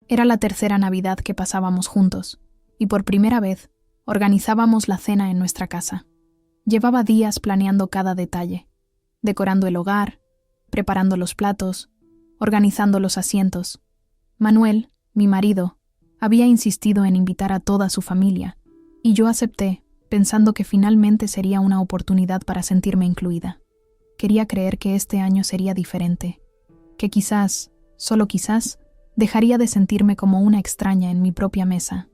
Era la tercera Navidad que pasábamos juntos, y por primera vez organizábamos la cena en nuestra casa. Llevaba días planeando cada detalle, decorando el hogar, preparando los platos, organizando los asientos. Manuel, mi marido, había insistido en invitar a toda su familia, y yo acepté, pensando que finalmente sería una oportunidad para sentirme incluida. Quería creer que este año sería diferente, que quizás, solo quizás, dejaría de sentirme como una extraña en mi propia mesa.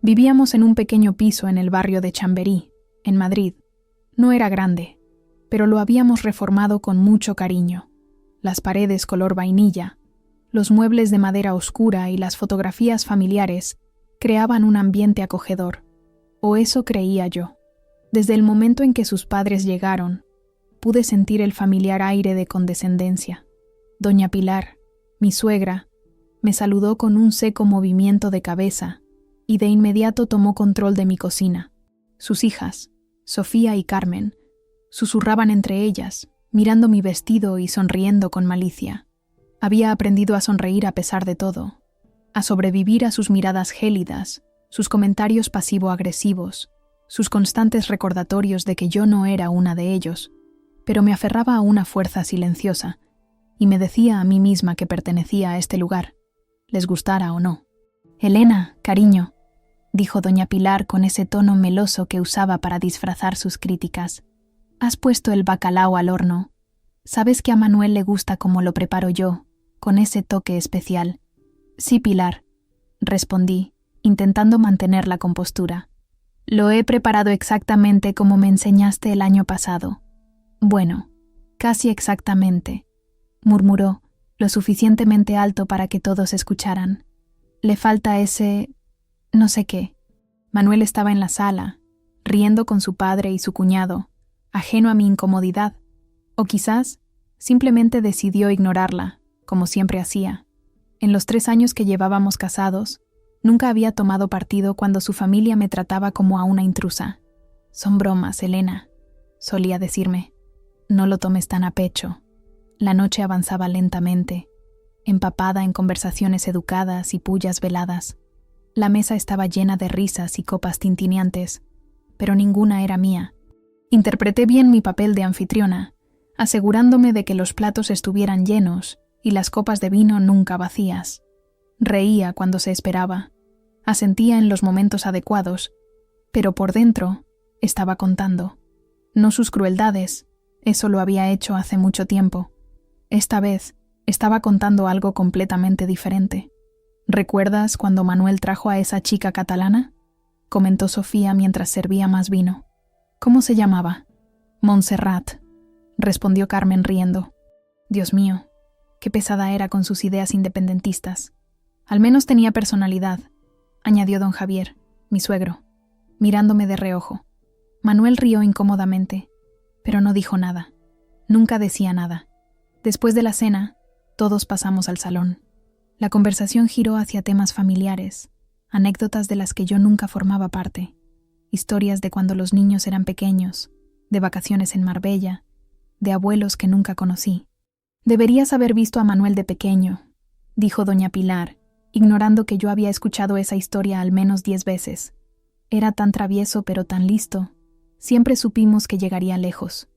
Vivíamos en un pequeño piso en el barrio de Chamberí, en Madrid. No era grande, pero lo habíamos reformado con mucho cariño. Las paredes color vainilla, los muebles de madera oscura y las fotografías familiares creaban un ambiente acogedor, o eso creía yo. Desde el momento en que sus padres llegaron, pude sentir el familiar aire de condescendencia. Doña Pilar, mi suegra, me saludó con un seco movimiento de cabeza y de inmediato tomó control de mi cocina. Sus hijas, Sofía y Carmen, susurraban entre ellas, mirando mi vestido y sonriendo con malicia. Había aprendido a sonreír a pesar de todo, a sobrevivir a sus miradas gélidas, sus comentarios pasivo-agresivos, sus constantes recordatorios de que yo no era una de ellos, pero me aferraba a una fuerza silenciosa y me decía a mí misma que pertenecía a este lugar, les gustara o no. «Elena, cariño», dijo doña Pilar con ese tono meloso que usaba para disfrazar sus críticas. «¿Has puesto el bacalao al horno? ¿Sabes que a Manuel le gusta como lo preparo yo, con ese toque especial?» «Sí, Pilar», respondí, intentando mantener la compostura. «Lo he preparado exactamente como me enseñaste el año pasado». «Bueno, casi exactamente», murmuró, lo suficientemente alto para que todos escucharan. «Le falta ese... no sé qué». Manuel estaba en la sala, riendo con su padre y su cuñado, ajeno a mi incomodidad, o quizás simplemente decidió ignorarla, como siempre hacía. En los 3 años que llevábamos casados, nunca había tomado partido cuando su familia me trataba como a una intrusa. «Son bromas, Elena», solía decirme. «No lo tomes tan a pecho». La noche avanzaba lentamente, empapada en conversaciones educadas y pullas veladas. La mesa estaba llena de risas y copas tintineantes, pero ninguna era mía. Interpreté bien mi papel de anfitriona, asegurándome de que los platos estuvieran llenos y las copas de vino nunca vacías. Reía cuando se esperaba, asentía en los momentos adecuados, pero por dentro estaba contando. No sus crueldades, eso lo había hecho hace mucho tiempo. Esta vez estaba contando algo completamente diferente. «¿Recuerdas cuando Manuel trajo a esa chica catalana?», comentó Sofía mientras servía más vino. «¿Cómo se llamaba?» «Montserrat», respondió Carmen riendo. Dios mío, qué pesada era con sus ideas independentistas. Al menos tenía personalidad, añadió don Javier, mi suegro, mirándome de reojo. Manuel rió incómodamente, pero no dijo nada. Nunca decía nada. Después de la cena, todos pasamos al salón. La conversación giró hacia temas familiares, anécdotas de las que yo nunca formaba parte, historias de cuando los niños eran pequeños, de vacaciones en Marbella, de abuelos que nunca conocí. «Deberías haber visto a Manuel de pequeño», dijo doña Pilar, ignorando que yo había escuchado esa historia al menos 10 veces. Era tan travieso pero tan listo. Siempre supimos que llegaría lejos.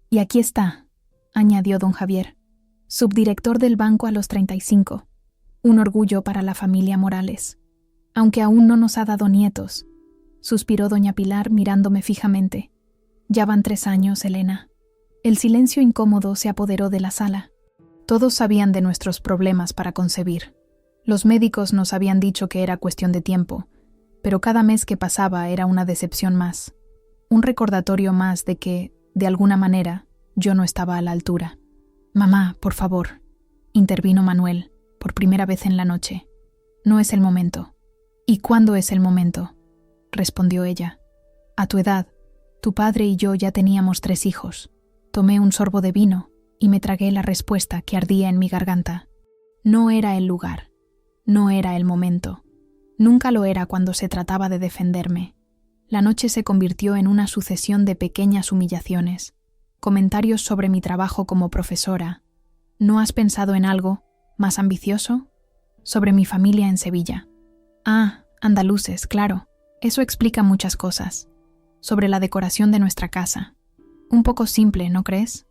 «Y aquí está», añadió don Javier, subdirector del banco a los 35. Un orgullo para la familia Morales. Aunque aún no nos ha dado nietos, suspiró doña Pilar mirándome fijamente. Ya van 3 años, Elena. El silencio incómodo se apoderó de la sala. Todos sabían de nuestros problemas para concebir. Los médicos nos habían dicho que era cuestión de tiempo, pero cada mes que pasaba era una decepción más. Un recordatorio más de que, de alguna manera, yo no estaba a la altura. «Mamá, por favor», intervino Manuel, por primera vez en la noche. «No es el momento». «¿Y cuándo es el momento?», respondió ella. «A tu edad, tu padre y yo ya teníamos 3 hijos». Tomé un sorbo de vino y me tragué la respuesta que ardía en mi garganta. No era el lugar, no era el momento. Nunca lo era cuando se trataba de defenderme. La noche se convirtió en una sucesión de pequeñas humillaciones, comentarios sobre mi trabajo como profesora. «¿No has pensado en algo más ambicioso?», sobre mi familia en Sevilla. Ah, andaluces, claro. Eso explica muchas cosas. Sobre la decoración de nuestra casa. Un poco simple, ¿no crees?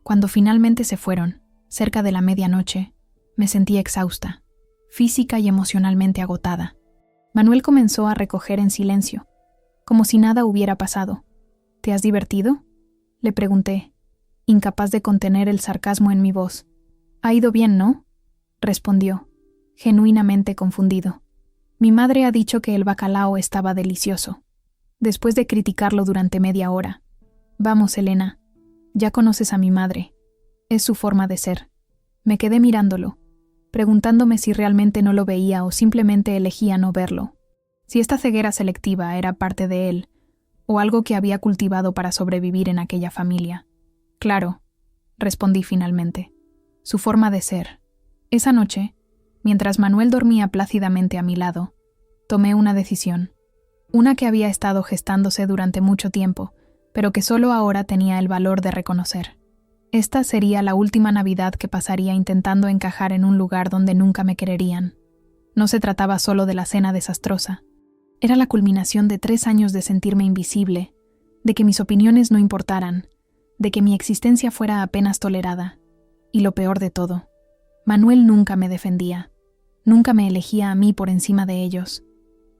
Cuando finalmente se fueron, cerca de la medianoche, me sentí exhausta, física y emocionalmente agotada. Manuel comenzó a recoger en silencio, como si nada hubiera pasado. ¿Te has divertido?, le pregunté, incapaz de contener el sarcasmo en mi voz. «Ha ido bien, ¿no?», respondió, genuinamente confundido. «Mi madre ha dicho que el bacalao estaba delicioso. Después de criticarlo durante media hora. Vamos, Elena, ya conoces a mi madre. Es su forma de ser». Me quedé mirándolo, preguntándome si realmente no lo veía o simplemente elegía no verlo. Si esta ceguera selectiva era parte de él, o algo que había cultivado para sobrevivir en aquella familia. «Claro», respondí finalmente. «Su forma de ser». Esa noche, mientras Manuel dormía plácidamente a mi lado, tomé una decisión. Una que había estado gestándose durante mucho tiempo, pero que solo ahora tenía el valor de reconocer. Esta sería la última Navidad que pasaría intentando encajar en un lugar donde nunca me quererían. No se trataba solo de la cena desastrosa. Era la culminación de 3 años de sentirme invisible, de que mis opiniones no importaran, de que mi existencia fuera apenas tolerada. Y lo peor de todo, Manuel nunca me defendía, nunca me elegía a mí por encima de ellos.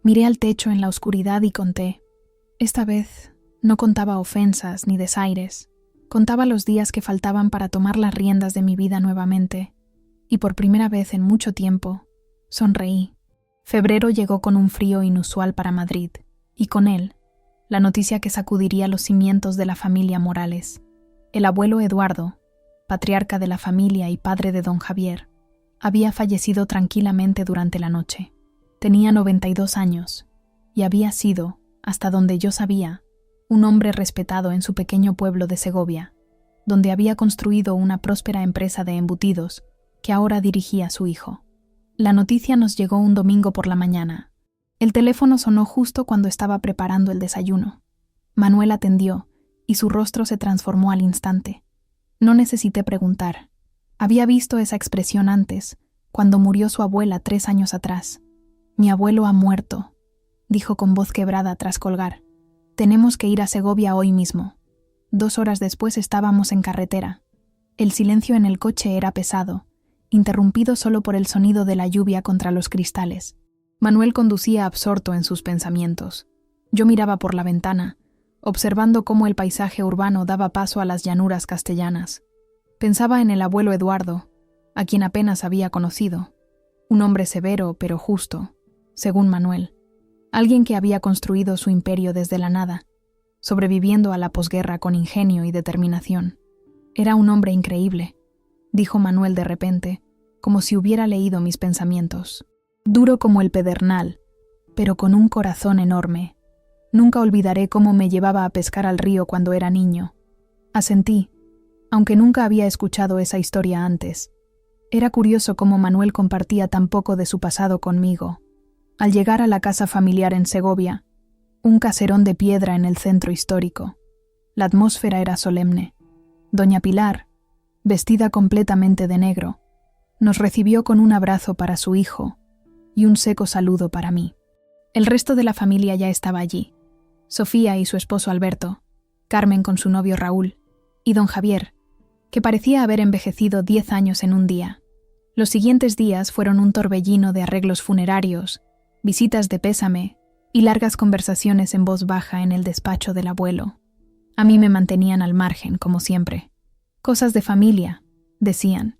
Miré al techo en la oscuridad y conté. Esta vez no contaba ofensas ni desaires, contaba los días que faltaban para tomar las riendas de mi vida nuevamente, y por primera vez en mucho tiempo, sonreí. Febrero llegó con un frío inusual para Madrid, y con él, la noticia que sacudiría los cimientos de la familia Morales. El abuelo Eduardo, patriarca de la familia y padre de don Javier, había fallecido tranquilamente durante la noche. Tenía 92 años, y había sido, hasta donde yo sabía, un hombre respetado en su pequeño pueblo de Segovia, donde había construido una próspera empresa de embutidos que ahora dirigía su hijo. La noticia nos llegó un domingo por la mañana. El teléfono sonó justo cuando estaba preparando el desayuno. Manuel atendió, y su rostro se transformó al instante. No necesité preguntar. Había visto esa expresión antes, cuando murió su abuela 3 años atrás. «Mi abuelo ha muerto», dijo con voz quebrada tras colgar. «Tenemos que ir a Segovia hoy mismo». 2 horas después estábamos en carretera. El silencio en el coche era pesado, interrumpido solo por el sonido de la lluvia contra los cristales. Manuel conducía absorto en sus pensamientos. Yo miraba por la ventana, observando cómo el paisaje urbano daba paso a las llanuras castellanas. Pensaba en el abuelo Eduardo, a quien apenas había conocido. Un hombre severo pero justo, según Manuel. Alguien que había construido su imperio desde la nada, sobreviviendo a la posguerra con ingenio y determinación. «Era un hombre increíble», dijo Manuel de repente, como si hubiera leído mis pensamientos. «Duro como el pedernal, pero con un corazón enorme. Nunca olvidaré cómo me llevaba a pescar al río cuando era niño». Asentí, aunque nunca había escuchado esa historia antes. Era curioso cómo Manuel compartía tan poco de su pasado conmigo. Al llegar a la casa familiar en Segovia, un caserón de piedra en el centro histórico, la atmósfera era solemne. Doña Pilar, vestida completamente de negro, nos recibió con un abrazo para su hijo y un seco saludo para mí. El resto de la familia ya estaba allí. Sofía y su esposo Alberto, Carmen con su novio Raúl, y don Javier, que parecía haber envejecido 10 años en un día. Los siguientes días fueron un torbellino de arreglos funerarios, visitas de pésame y largas conversaciones en voz baja en el despacho del abuelo. A mí me mantenían al margen, como siempre. «Cosas de familia», decían,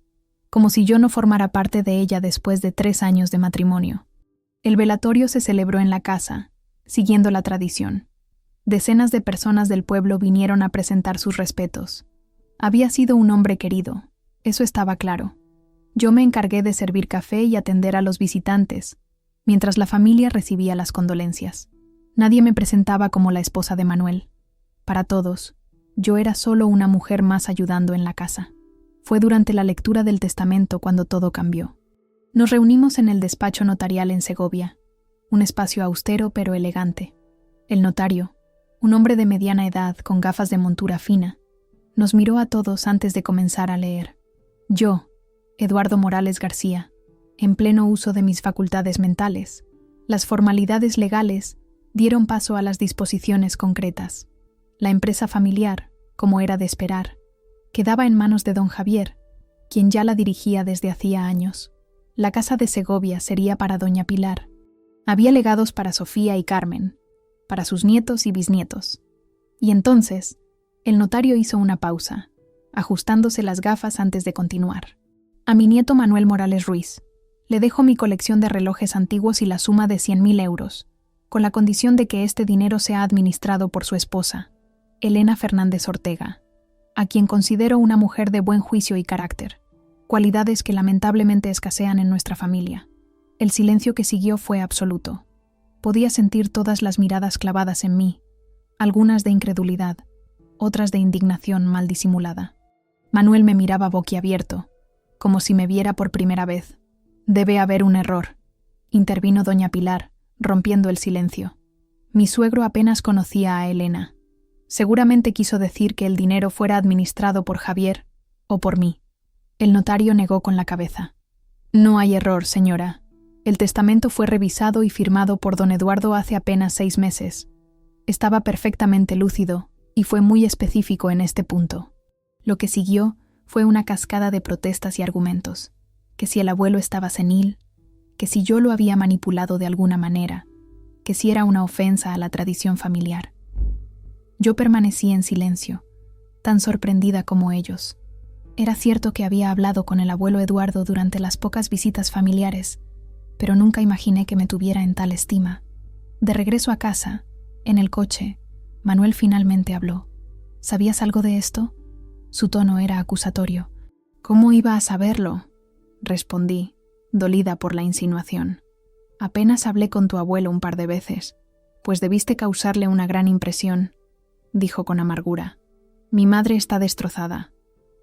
como si yo no formara parte de ella después de 3 años de matrimonio. El velatorio se celebró en la casa, siguiendo la tradición. Decenas de personas del pueblo vinieron a presentar sus respetos. Había sido un hombre querido, eso estaba claro. Yo me encargué de servir café y atender a los visitantes, mientras la familia recibía las condolencias. Nadie me presentaba como la esposa de Manuel. Para todos, yo era solo una mujer más ayudando en la casa. Fue durante la lectura del testamento cuando todo cambió. Nos reunimos en el despacho notarial en Segovia, un espacio austero pero elegante. El notario, un hombre de mediana edad con gafas de montura fina, nos miró a todos antes de comenzar a leer. Yo, Eduardo Morales García, en pleno uso de mis facultades mentales, las formalidades legales dieron paso a las disposiciones concretas. La empresa familiar, como era de esperar, quedaba en manos de don Javier, quien ya la dirigía desde hacía años. La casa de Segovia sería para doña Pilar. Había legados para Sofía y Carmen, para sus nietos y bisnietos. Y entonces, el notario hizo una pausa, ajustándose las gafas antes de continuar. A mi nieto Manuel Morales Ruiz, le dejo mi colección de relojes antiguos y la suma de 100.000 euros, con la condición de que este dinero sea administrado por su esposa, Elena Fernández Ortega, a quien considero una mujer de buen juicio y carácter, cualidades que lamentablemente escasean en nuestra familia. El silencio que siguió fue absoluto. Podía sentir todas las miradas clavadas en mí, algunas de incredulidad, otras de indignación mal disimulada. Manuel me miraba boquiabierto, como si me viera por primera vez. «Debe haber un error», intervino doña Pilar, rompiendo el silencio. Mi suegro apenas conocía a Elena. Seguramente quiso decir que el dinero fuera administrado por Javier o por mí. El notario negó con la cabeza. «No hay error, señora. El testamento fue revisado y firmado por don Eduardo hace apenas 6 meses. Estaba perfectamente lúcido y fue muy específico en este punto». Lo que siguió fue una cascada de protestas y argumentos. Que si el abuelo estaba senil, que si yo lo había manipulado de alguna manera, que si era una ofensa a la tradición familiar. Yo permanecí en silencio, tan sorprendida como ellos. Era cierto que había hablado con el abuelo Eduardo durante las pocas visitas familiares, pero nunca imaginé que me tuviera en tal estima. De regreso a casa, en el coche, Manuel finalmente habló. ¿Sabías algo de esto? Su tono era acusatorio. ¿Cómo iba a saberlo?, respondí, dolida por la insinuación. Apenas hablé con tu abuelo un par de veces, pues debiste causarle una gran impresión, dijo con amargura. Mi madre está destrozada.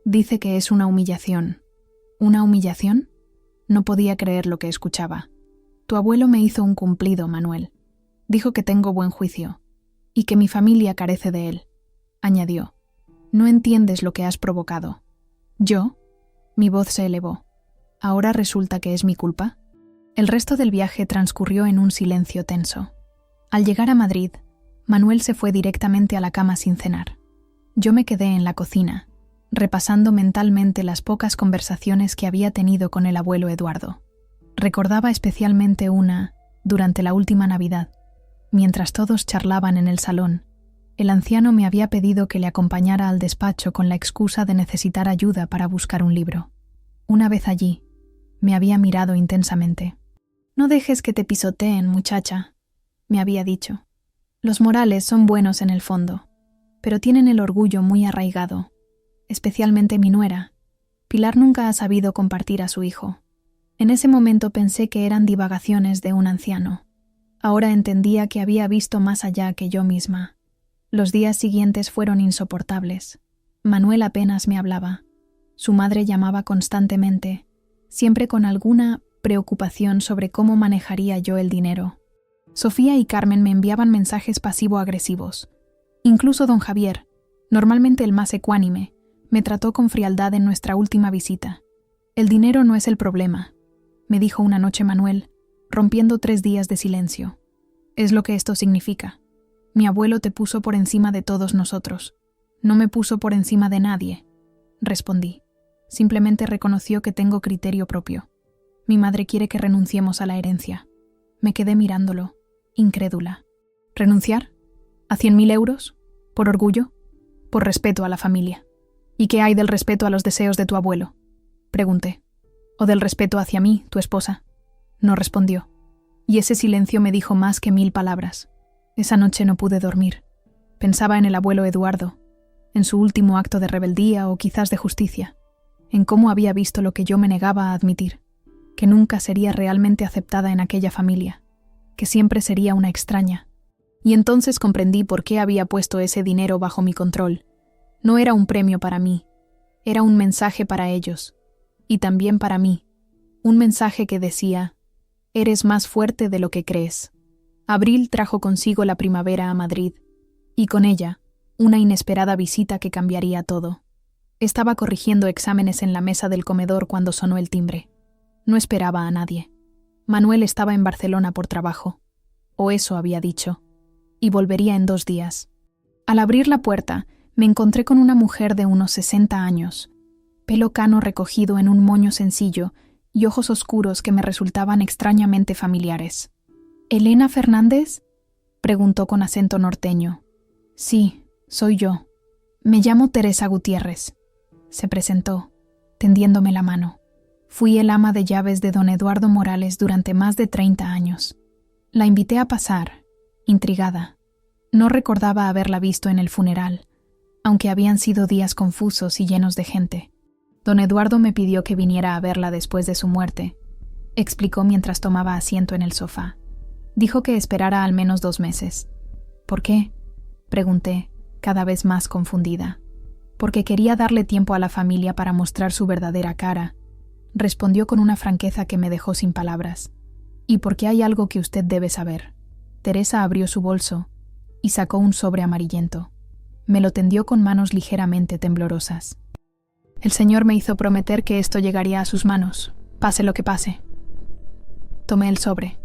Dice que es una humillación. ¿Una humillación? No podía creer lo que escuchaba. Tu abuelo me hizo un cumplido, Manuel. Dijo que tengo buen juicio, y que mi familia carece de él. Añadió. No entiendes lo que has provocado. ¿Yo? Mi voz se elevó. ¿Ahora resulta que es mi culpa? El resto del viaje transcurrió en un silencio tenso. Al llegar a Madrid, Manuel se fue directamente a la cama sin cenar. Yo me quedé en la cocina, repasando mentalmente las pocas conversaciones que había tenido con el abuelo Eduardo. Recordaba especialmente una, durante la última Navidad. Mientras todos charlaban en el salón, el anciano me había pedido que le acompañara al despacho con la excusa de necesitar ayuda para buscar un libro. Una vez allí, me había mirado intensamente. «No dejes que te pisoteen, muchacha», me había dicho. «Los Morales son buenos en el fondo, pero tienen el orgullo muy arraigado, especialmente mi nuera. Pilar nunca ha sabido compartir a su hijo». En ese momento pensé que eran divagaciones de un anciano. Ahora entendía que había visto más allá que yo misma. Los días siguientes fueron insoportables. Manuel apenas me hablaba. Su madre llamaba constantemente, siempre con alguna preocupación sobre cómo manejaría yo el dinero. Sofía y Carmen me enviaban mensajes pasivo-agresivos. Incluso don Javier, normalmente el más ecuánime, me trató con frialdad en nuestra última visita. «El dinero no es el problema», me dijo una noche Manuel, rompiendo 3 días de silencio. «Es lo que esto significa. Mi abuelo te puso por encima de todos nosotros. No me puso por encima de nadie», respondí. Simplemente reconoció que tengo criterio propio. Mi madre quiere que renunciemos a la herencia. Me quedé mirándolo, incrédula. ¿Renunciar? ¿A 100.000 euros? ¿Por orgullo? ¿Por respeto a la familia? ¿Y qué hay del respeto a los deseos de tu abuelo?, pregunté. ¿O del respeto hacia mí, tu esposa? No respondió. Y ese silencio me dijo más que 1000 palabras. Esa noche no pude dormir. Pensaba en el abuelo Eduardo, en su último acto de rebeldía o quizás de justicia, en cómo había visto lo que yo me negaba a admitir, que nunca sería realmente aceptada en aquella familia, que siempre sería una extraña. Y entonces comprendí por qué había puesto ese dinero bajo mi control. No era un premio para mí, era un mensaje para ellos, y también para mí, un mensaje que decía: «Eres más fuerte de lo que crees». Abril trajo consigo la primavera a Madrid, y con ella, una inesperada visita que cambiaría todo. Estaba corrigiendo exámenes en la mesa del comedor cuando sonó el timbre. No esperaba a nadie. Manuel estaba en Barcelona por trabajo, o eso había dicho, y volvería en 2 días. Al abrir la puerta, me encontré con una mujer de unos 60 años, pelo cano recogido en un moño sencillo y ojos oscuros que me resultaban extrañamente familiares. ¿Elena Fernández?, preguntó con acento norteño. Sí, soy yo. Me llamo Teresa Gutiérrez. Se presentó, tendiéndome la mano. Fui el ama de llaves de don Eduardo Morales durante más de 30 años. La invité a pasar, intrigada. No recordaba haberla visto en el funeral, aunque habían sido días confusos y llenos de gente. Don Eduardo me pidió que viniera a verla después de su muerte, explicó mientras tomaba asiento en el sofá. Dijo que esperara al menos 2 meses. ¿Por qué?, pregunté, cada vez más confundida. Porque quería darle tiempo a la familia para mostrar su verdadera cara, respondió con una franqueza que me dejó sin palabras. Y porque hay algo que usted debe saber. Teresa abrió su bolso y sacó un sobre amarillento. Me lo tendió con manos ligeramente temblorosas. El señor me hizo prometer que esto llegaría a sus manos, pase lo que pase. Tomé el sobre.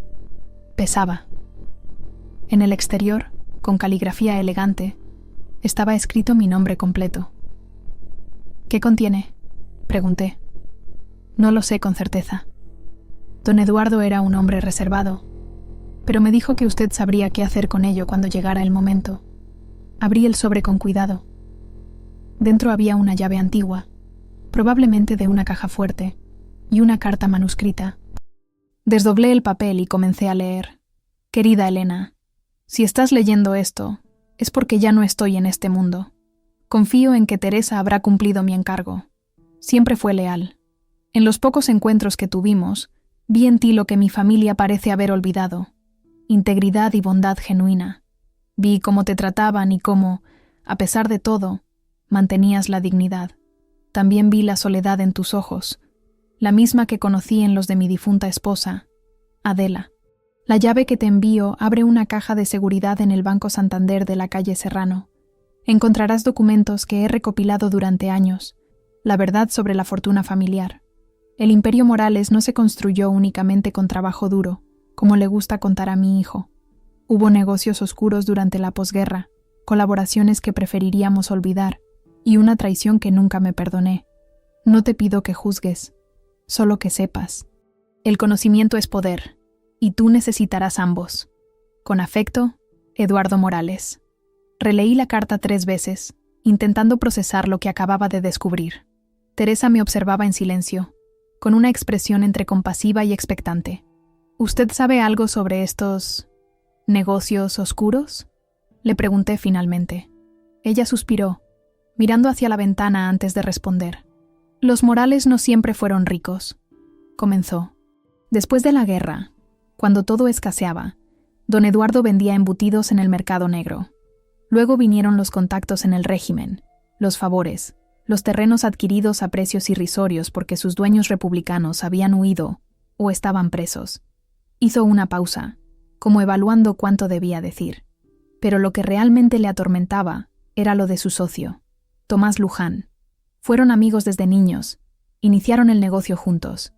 Pesaba. En el exterior, con caligrafía elegante, estaba escrito mi nombre completo. ¿Qué contiene?, pregunté. No lo sé con certeza. Don Eduardo era un hombre reservado, pero me dijo que usted sabría qué hacer con ello cuando llegara el momento. Abrí el sobre con cuidado. Dentro había una llave antigua, probablemente de una caja fuerte, y una carta manuscrita. Desdoblé el papel y comencé a leer. Querida Elena, si estás leyendo esto, es porque ya no estoy en este mundo. Confío en que Teresa habrá cumplido mi encargo. Siempre fue leal. En los pocos encuentros que tuvimos, vi en ti lo que mi familia parece haber olvidado: integridad y bondad genuina. Vi cómo te trataban y cómo, a pesar de todo, mantenías la dignidad. También vi la soledad en tus ojos, la misma que conocí en los de mi difunta esposa, Adela. La llave que te envío abre una caja de seguridad en el Banco Santander de la calle Serrano. Encontrarás documentos que he recopilado durante años, la verdad sobre la fortuna familiar. El Imperio Morales no se construyó únicamente con trabajo duro, como le gusta contar a mi hijo. Hubo negocios oscuros durante la posguerra, colaboraciones que preferiríamos olvidar, y una traición que nunca me perdoné. No te pido que juzgues, solo que sepas. El conocimiento es poder, y tú necesitarás ambos. Con afecto, Eduardo Morales. Releí la carta 3 veces, intentando procesar lo que acababa de descubrir. Teresa me observaba en silencio, con una expresión entre compasiva y expectante. ¿Usted sabe algo sobre estos negocios oscuros?, le pregunté finalmente. Ella suspiró, mirando hacia la ventana antes de responder. Los Morales no siempre fueron ricos, comenzó. Después de la guerra, cuando todo escaseaba, don Eduardo vendía embutidos en el mercado negro. Luego vinieron los contactos en el régimen, los favores, los terrenos adquiridos a precios irrisorios porque sus dueños republicanos habían huido o estaban presos. Hizo una pausa, como evaluando cuánto debía decir. Pero lo que realmente le atormentaba era lo de su socio, Tomás Luján. Fueron amigos desde niños, iniciaron el negocio juntos.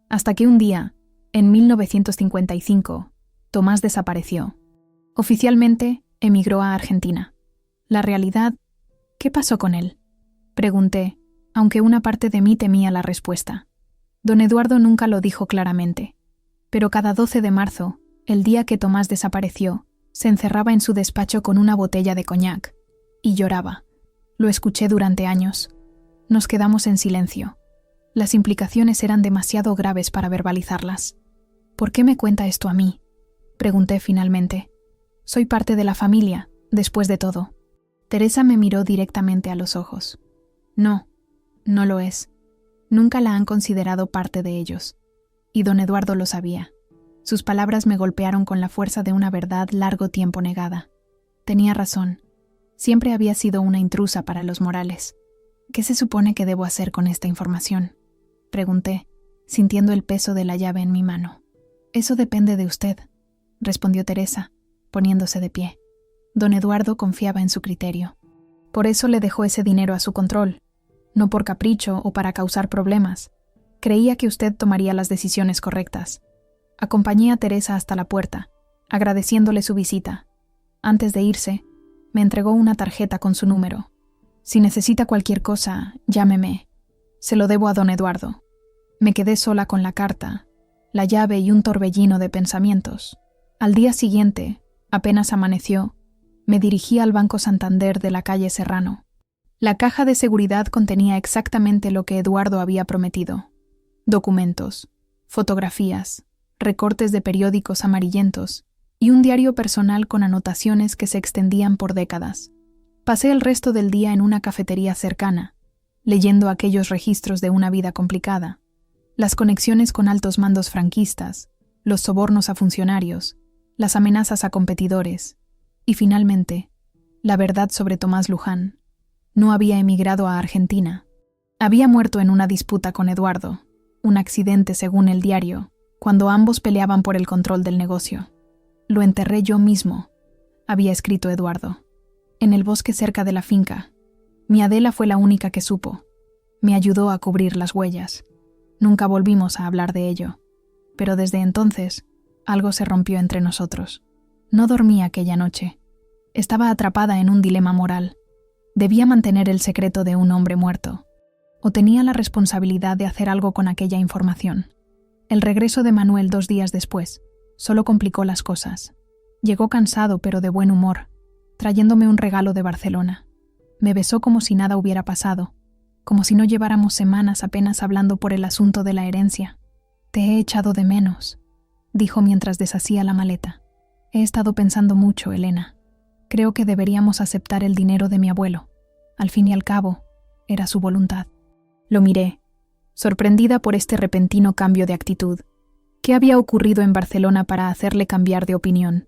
Hasta que un día, en 1955, Tomás desapareció. Oficialmente, emigró a Argentina. La realidad, ¿qué pasó con él?, pregunté, aunque una parte de mí temía la respuesta. Don Eduardo nunca lo dijo claramente, pero cada 12 de marzo, el día que Tomás desapareció, se encerraba en su despacho con una botella de coñac y lloraba. Lo escuché durante años. Nos quedamos en silencio. Las implicaciones eran demasiado graves para verbalizarlas. ¿Por qué me cuenta esto a mí?, pregunté finalmente. Soy parte de la familia, después de todo. Teresa me miró directamente a los ojos. No, no lo es. Nunca la han considerado parte de ellos. Y don Eduardo lo sabía. Sus palabras me golpearon con la fuerza de una verdad largo tiempo negada. Tenía razón. Siempre había sido una intrusa para los Morales. ¿Qué se supone que debo hacer con esta información?, pregunté, sintiendo el peso de la llave en mi mano. Eso depende de usted, respondió Teresa, poniéndose de pie. Don Eduardo confiaba en su criterio. Por eso le dejó ese dinero a su control, no por capricho o para causar problemas. Creía que usted tomaría las decisiones correctas. Acompañé a Teresa hasta la puerta, agradeciéndole su visita. Antes de irse, me entregó una tarjeta con su número. Si necesita cualquier cosa, llámeme. Se lo debo a don Eduardo. Me quedé sola con la carta, la llave y un torbellino de pensamientos. Al día siguiente, apenas amaneció, me dirigí al Banco Santander de la calle Serrano. La caja de seguridad contenía exactamente lo que Eduardo había prometido: documentos, fotografías, recortes de periódicos amarillentos y un diario personal con anotaciones que se extendían por décadas. Pasé el resto del día en una cafetería cercana, leyendo aquellos registros de una vida complicada, las conexiones con altos mandos franquistas, los sobornos a funcionarios, las amenazas a competidores y, finalmente, la verdad sobre Tomás Luján. No había emigrado a Argentina. Había muerto en una disputa con Eduardo, un accidente según el diario, cuando ambos peleaban por el control del negocio. Lo enterré yo mismo, había escrito Eduardo, en el bosque cerca de la finca. Mi Adela fue la única que supo. Me ayudó a cubrir las huellas. Nunca volvimos a hablar de ello, pero desde entonces algo se rompió entre nosotros. No dormí aquella noche. Estaba atrapada en un dilema moral. Debía mantener el secreto de un hombre muerto, o tenía la responsabilidad de hacer algo con aquella información. El regreso de Manuel 2 días después solo complicó las cosas. Llegó cansado pero de buen humor, trayéndome un regalo de Barcelona. Me besó como si nada hubiera pasado, como si no lleváramos semanas apenas hablando por el asunto de la herencia. «Te he echado de menos», dijo mientras deshacía la maleta. «He estado pensando mucho, Elena. Creo que deberíamos aceptar el dinero de mi abuelo. Al fin y al cabo, era su voluntad». Lo miré, sorprendida por este repentino cambio de actitud. ¿Qué había ocurrido en Barcelona para hacerle cambiar de opinión?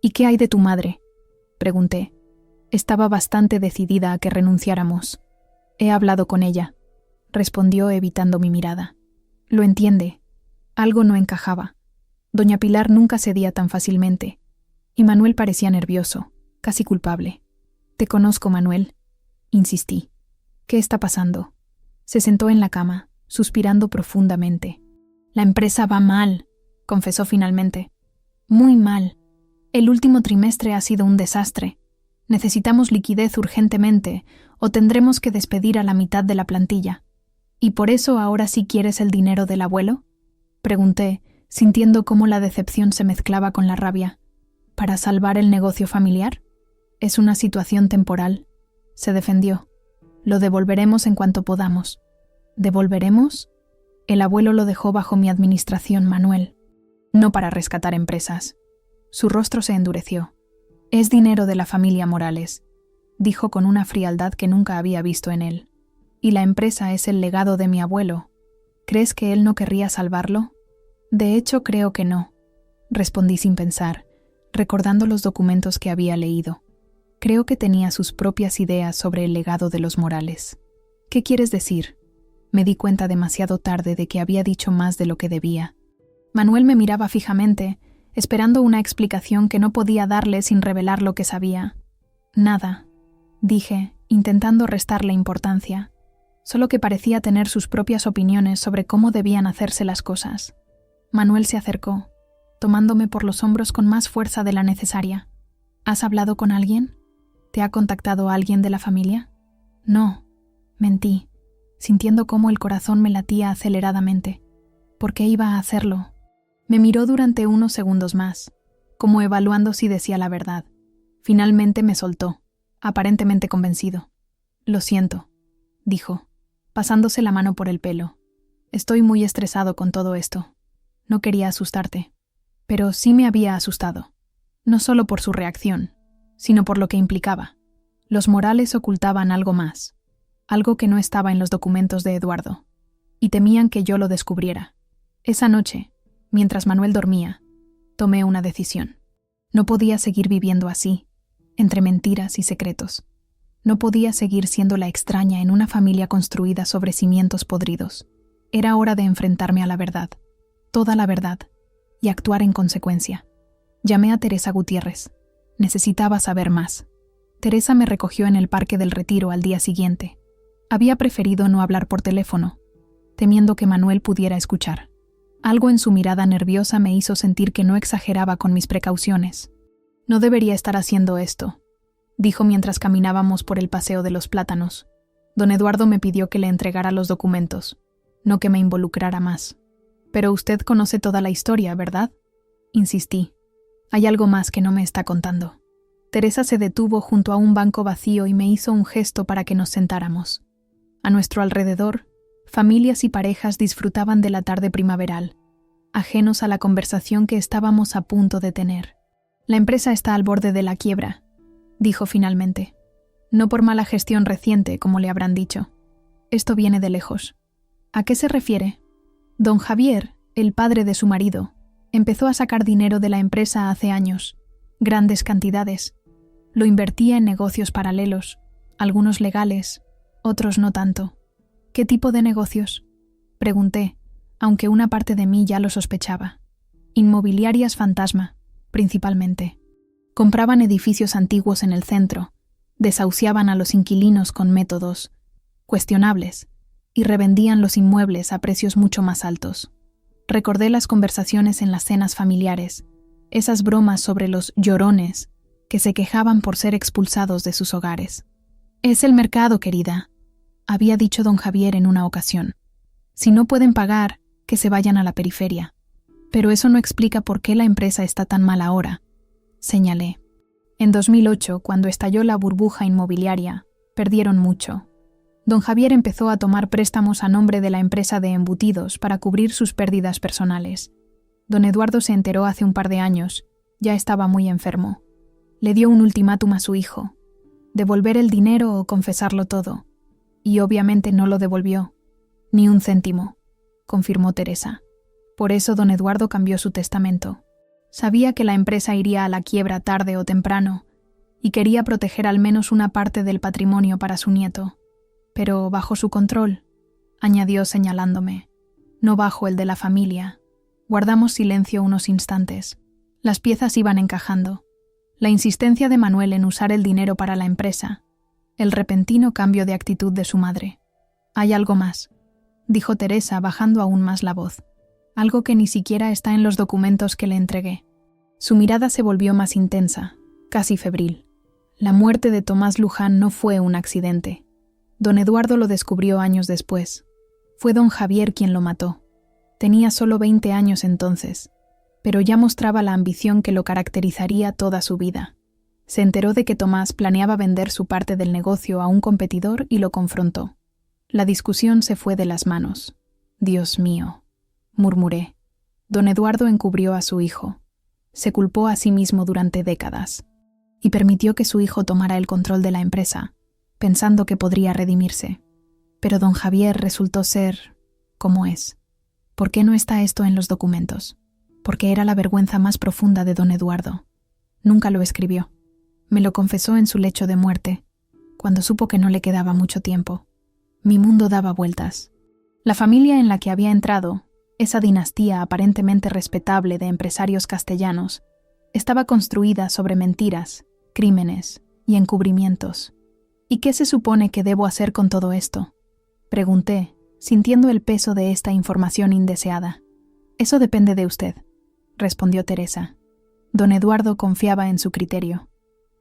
«¿Y qué hay de tu madre?», pregunté. Estaba bastante decidida a que renunciáramos. «He hablado con ella», respondió evitando mi mirada. «Lo entiende. Algo no encajaba. Doña Pilar nunca cedía tan fácilmente, y Manuel parecía nervioso, casi culpable. «Te conozco, Manuel», insistí. «¿Qué está pasando?». Se sentó en la cama, suspirando profundamente. «La empresa va mal», confesó finalmente. «Muy mal. El último trimestre ha sido un desastre. Necesitamos liquidez urgentemente o tendremos que despedir a la mitad de la plantilla. ¿Y por eso ahora sí quieres el dinero del abuelo?», pregunté, sintiendo cómo la decepción se mezclaba con la rabia. «¿Para salvar el negocio familiar? Es una situación temporal», se defendió. «Lo devolveremos en cuanto podamos». «¿Devolveremos?». «El abuelo lo dejó bajo mi administración, Manuel. No para rescatar empresas». Su rostro se endureció. «Es dinero de la familia Morales», dijo con una frialdad que nunca había visto en él. «Y la empresa es el legado de mi abuelo. ¿Crees que él no querría salvarlo?». «De hecho, creo que no», respondí sin pensar, recordando los documentos que había leído. Creo que tenía sus propias ideas sobre el legado de los Morales. «¿Qué quieres decir?». Me di cuenta demasiado tarde de que había dicho más de lo que debía. Manuel me miraba fijamente, esperando una explicación que no podía darle sin revelar lo que sabía. «Nada», dije, intentando restarle importancia. Solo que parecía tener sus propias opiniones sobre cómo debían hacerse las cosas. Manuel se acercó, tomándome por los hombros con más fuerza de la necesaria. «¿Has hablado con alguien? ¿Te ha contactado alguien de la familia?». «No», mentí, sintiendo cómo el corazón me latía aceleradamente. ¿Por qué iba a hacerlo? Me miró durante unos segundos más, como evaluando si decía la verdad. Finalmente me soltó, aparentemente convencido. «Lo siento», dijo, pasándose la mano por el pelo. «Estoy muy estresado con todo esto. No quería asustarte, pero sí me había asustado. No solo por su reacción, sino por lo que implicaba. Los Morales ocultaban algo más, algo que no estaba en los documentos de Eduardo, y temían que yo lo descubriera. Esa noche, mientras Manuel dormía, tomé una decisión. No podía seguir viviendo así, entre mentiras y secretos. No podía seguir siendo la extraña en una familia construida sobre cimientos podridos. Era hora de enfrentarme a la verdad, toda la verdad, y actuar en consecuencia. Llamé a Teresa Gutiérrez. Necesitaba saber más. Teresa me recogió en el Parque del Retiro al día siguiente. Había preferido no hablar por teléfono. temiendo que Manuel pudiera escuchar. Algo en su mirada nerviosa me hizo sentir que no exageraba con mis precauciones. No debería estar haciendo esto, dijo mientras caminábamos por el paseo de los plátanos. Don Eduardo me pidió que le entregara los documentos, no que me involucrara más. Pero usted conoce toda la historia, ¿verdad? Insistí. Hay algo más que no me está contando. Teresa se detuvo junto a un banco vacío y me hizo un gesto para que nos sentáramos. A nuestro alrededor, familias y parejas disfrutaban de la tarde primaveral, ajenos a la conversación que estábamos a punto de tener. La empresa está al borde de la quiebra, dijo finalmente. No por mala gestión reciente, como le habrán dicho. Esto viene de lejos. ¿A qué se refiere? Don Javier, el padre de su marido, empezó a sacar dinero de la empresa hace años, grandes cantidades. Lo invertía en negocios paralelos, algunos legales, otros no tanto. ¿Qué tipo de negocios? Pregunté, aunque una parte de mí ya lo sospechaba. Inmobiliarias fantasma, principalmente. Compraban edificios antiguos en el centro, desahuciaban a los inquilinos con métodos cuestionables y revendían los inmuebles a precios mucho más altos. Recordé las conversaciones en las cenas familiares, esas bromas sobre los llorones que se quejaban por ser expulsados de sus hogares. «Es el mercado, querida», había dicho don Javier en una ocasión. «Si no pueden pagar, que se vayan a la periferia. Pero eso no explica por qué la empresa está tan mal ahora», señalé. En 2008, cuando estalló la burbuja inmobiliaria, perdieron mucho. Don Javier empezó a tomar préstamos a nombre de la empresa de embutidos para cubrir sus pérdidas personales. Don Eduardo se enteró hace un par de años, ya estaba muy enfermo. Le dio un ultimátum a su hijo: devolver el dinero o confesarlo todo. Y obviamente no lo devolvió. Ni un céntimo, confirmó Teresa. Por eso don Eduardo cambió su testamento. Sabía que la empresa iría a la quiebra tarde o temprano, y quería proteger al menos una parte del patrimonio para su nieto. Pero bajo su control, añadió señalándome. No bajo el de la familia. Guardamos silencio unos instantes. Las piezas iban encajando. La insistencia de Manuel en usar el dinero para la empresa, el repentino cambio de actitud de su madre. «Hay algo más», dijo Teresa bajando aún más la voz. «Algo que ni siquiera está en los documentos que le entregué». Su mirada se volvió más intensa, casi febril. La muerte de Tomás Luján no fue un accidente. Don Eduardo lo descubrió años después. Fue don Javier quien lo mató. Tenía solo 20 años entonces, pero ya mostraba la ambición que lo caracterizaría toda su vida. Se enteró de que Tomás planeaba vender su parte del negocio a un competidor y lo confrontó. La discusión se fue de las manos. «Dios mío», murmuré. Don Eduardo encubrió a su hijo. Se culpó a sí mismo durante décadas y permitió que su hijo tomara el control de la empresa, pensando que podría redimirse. Pero don Javier resultó ser como es. ¿Por qué no está esto en los documentos? Porque era la vergüenza más profunda de don Eduardo. Nunca lo escribió. Me lo confesó en su lecho de muerte, cuando supo que no le quedaba mucho tiempo. Mi mundo daba vueltas. La familia en la que había entrado, esa dinastía aparentemente respetable de empresarios castellanos, estaba construida sobre mentiras, crímenes y encubrimientos. ¿Y qué se supone que debo hacer con todo esto?, pregunté, sintiendo el peso de esta información indeseada. «Eso depende de usted», respondió Teresa. Don Eduardo confiaba en su criterio.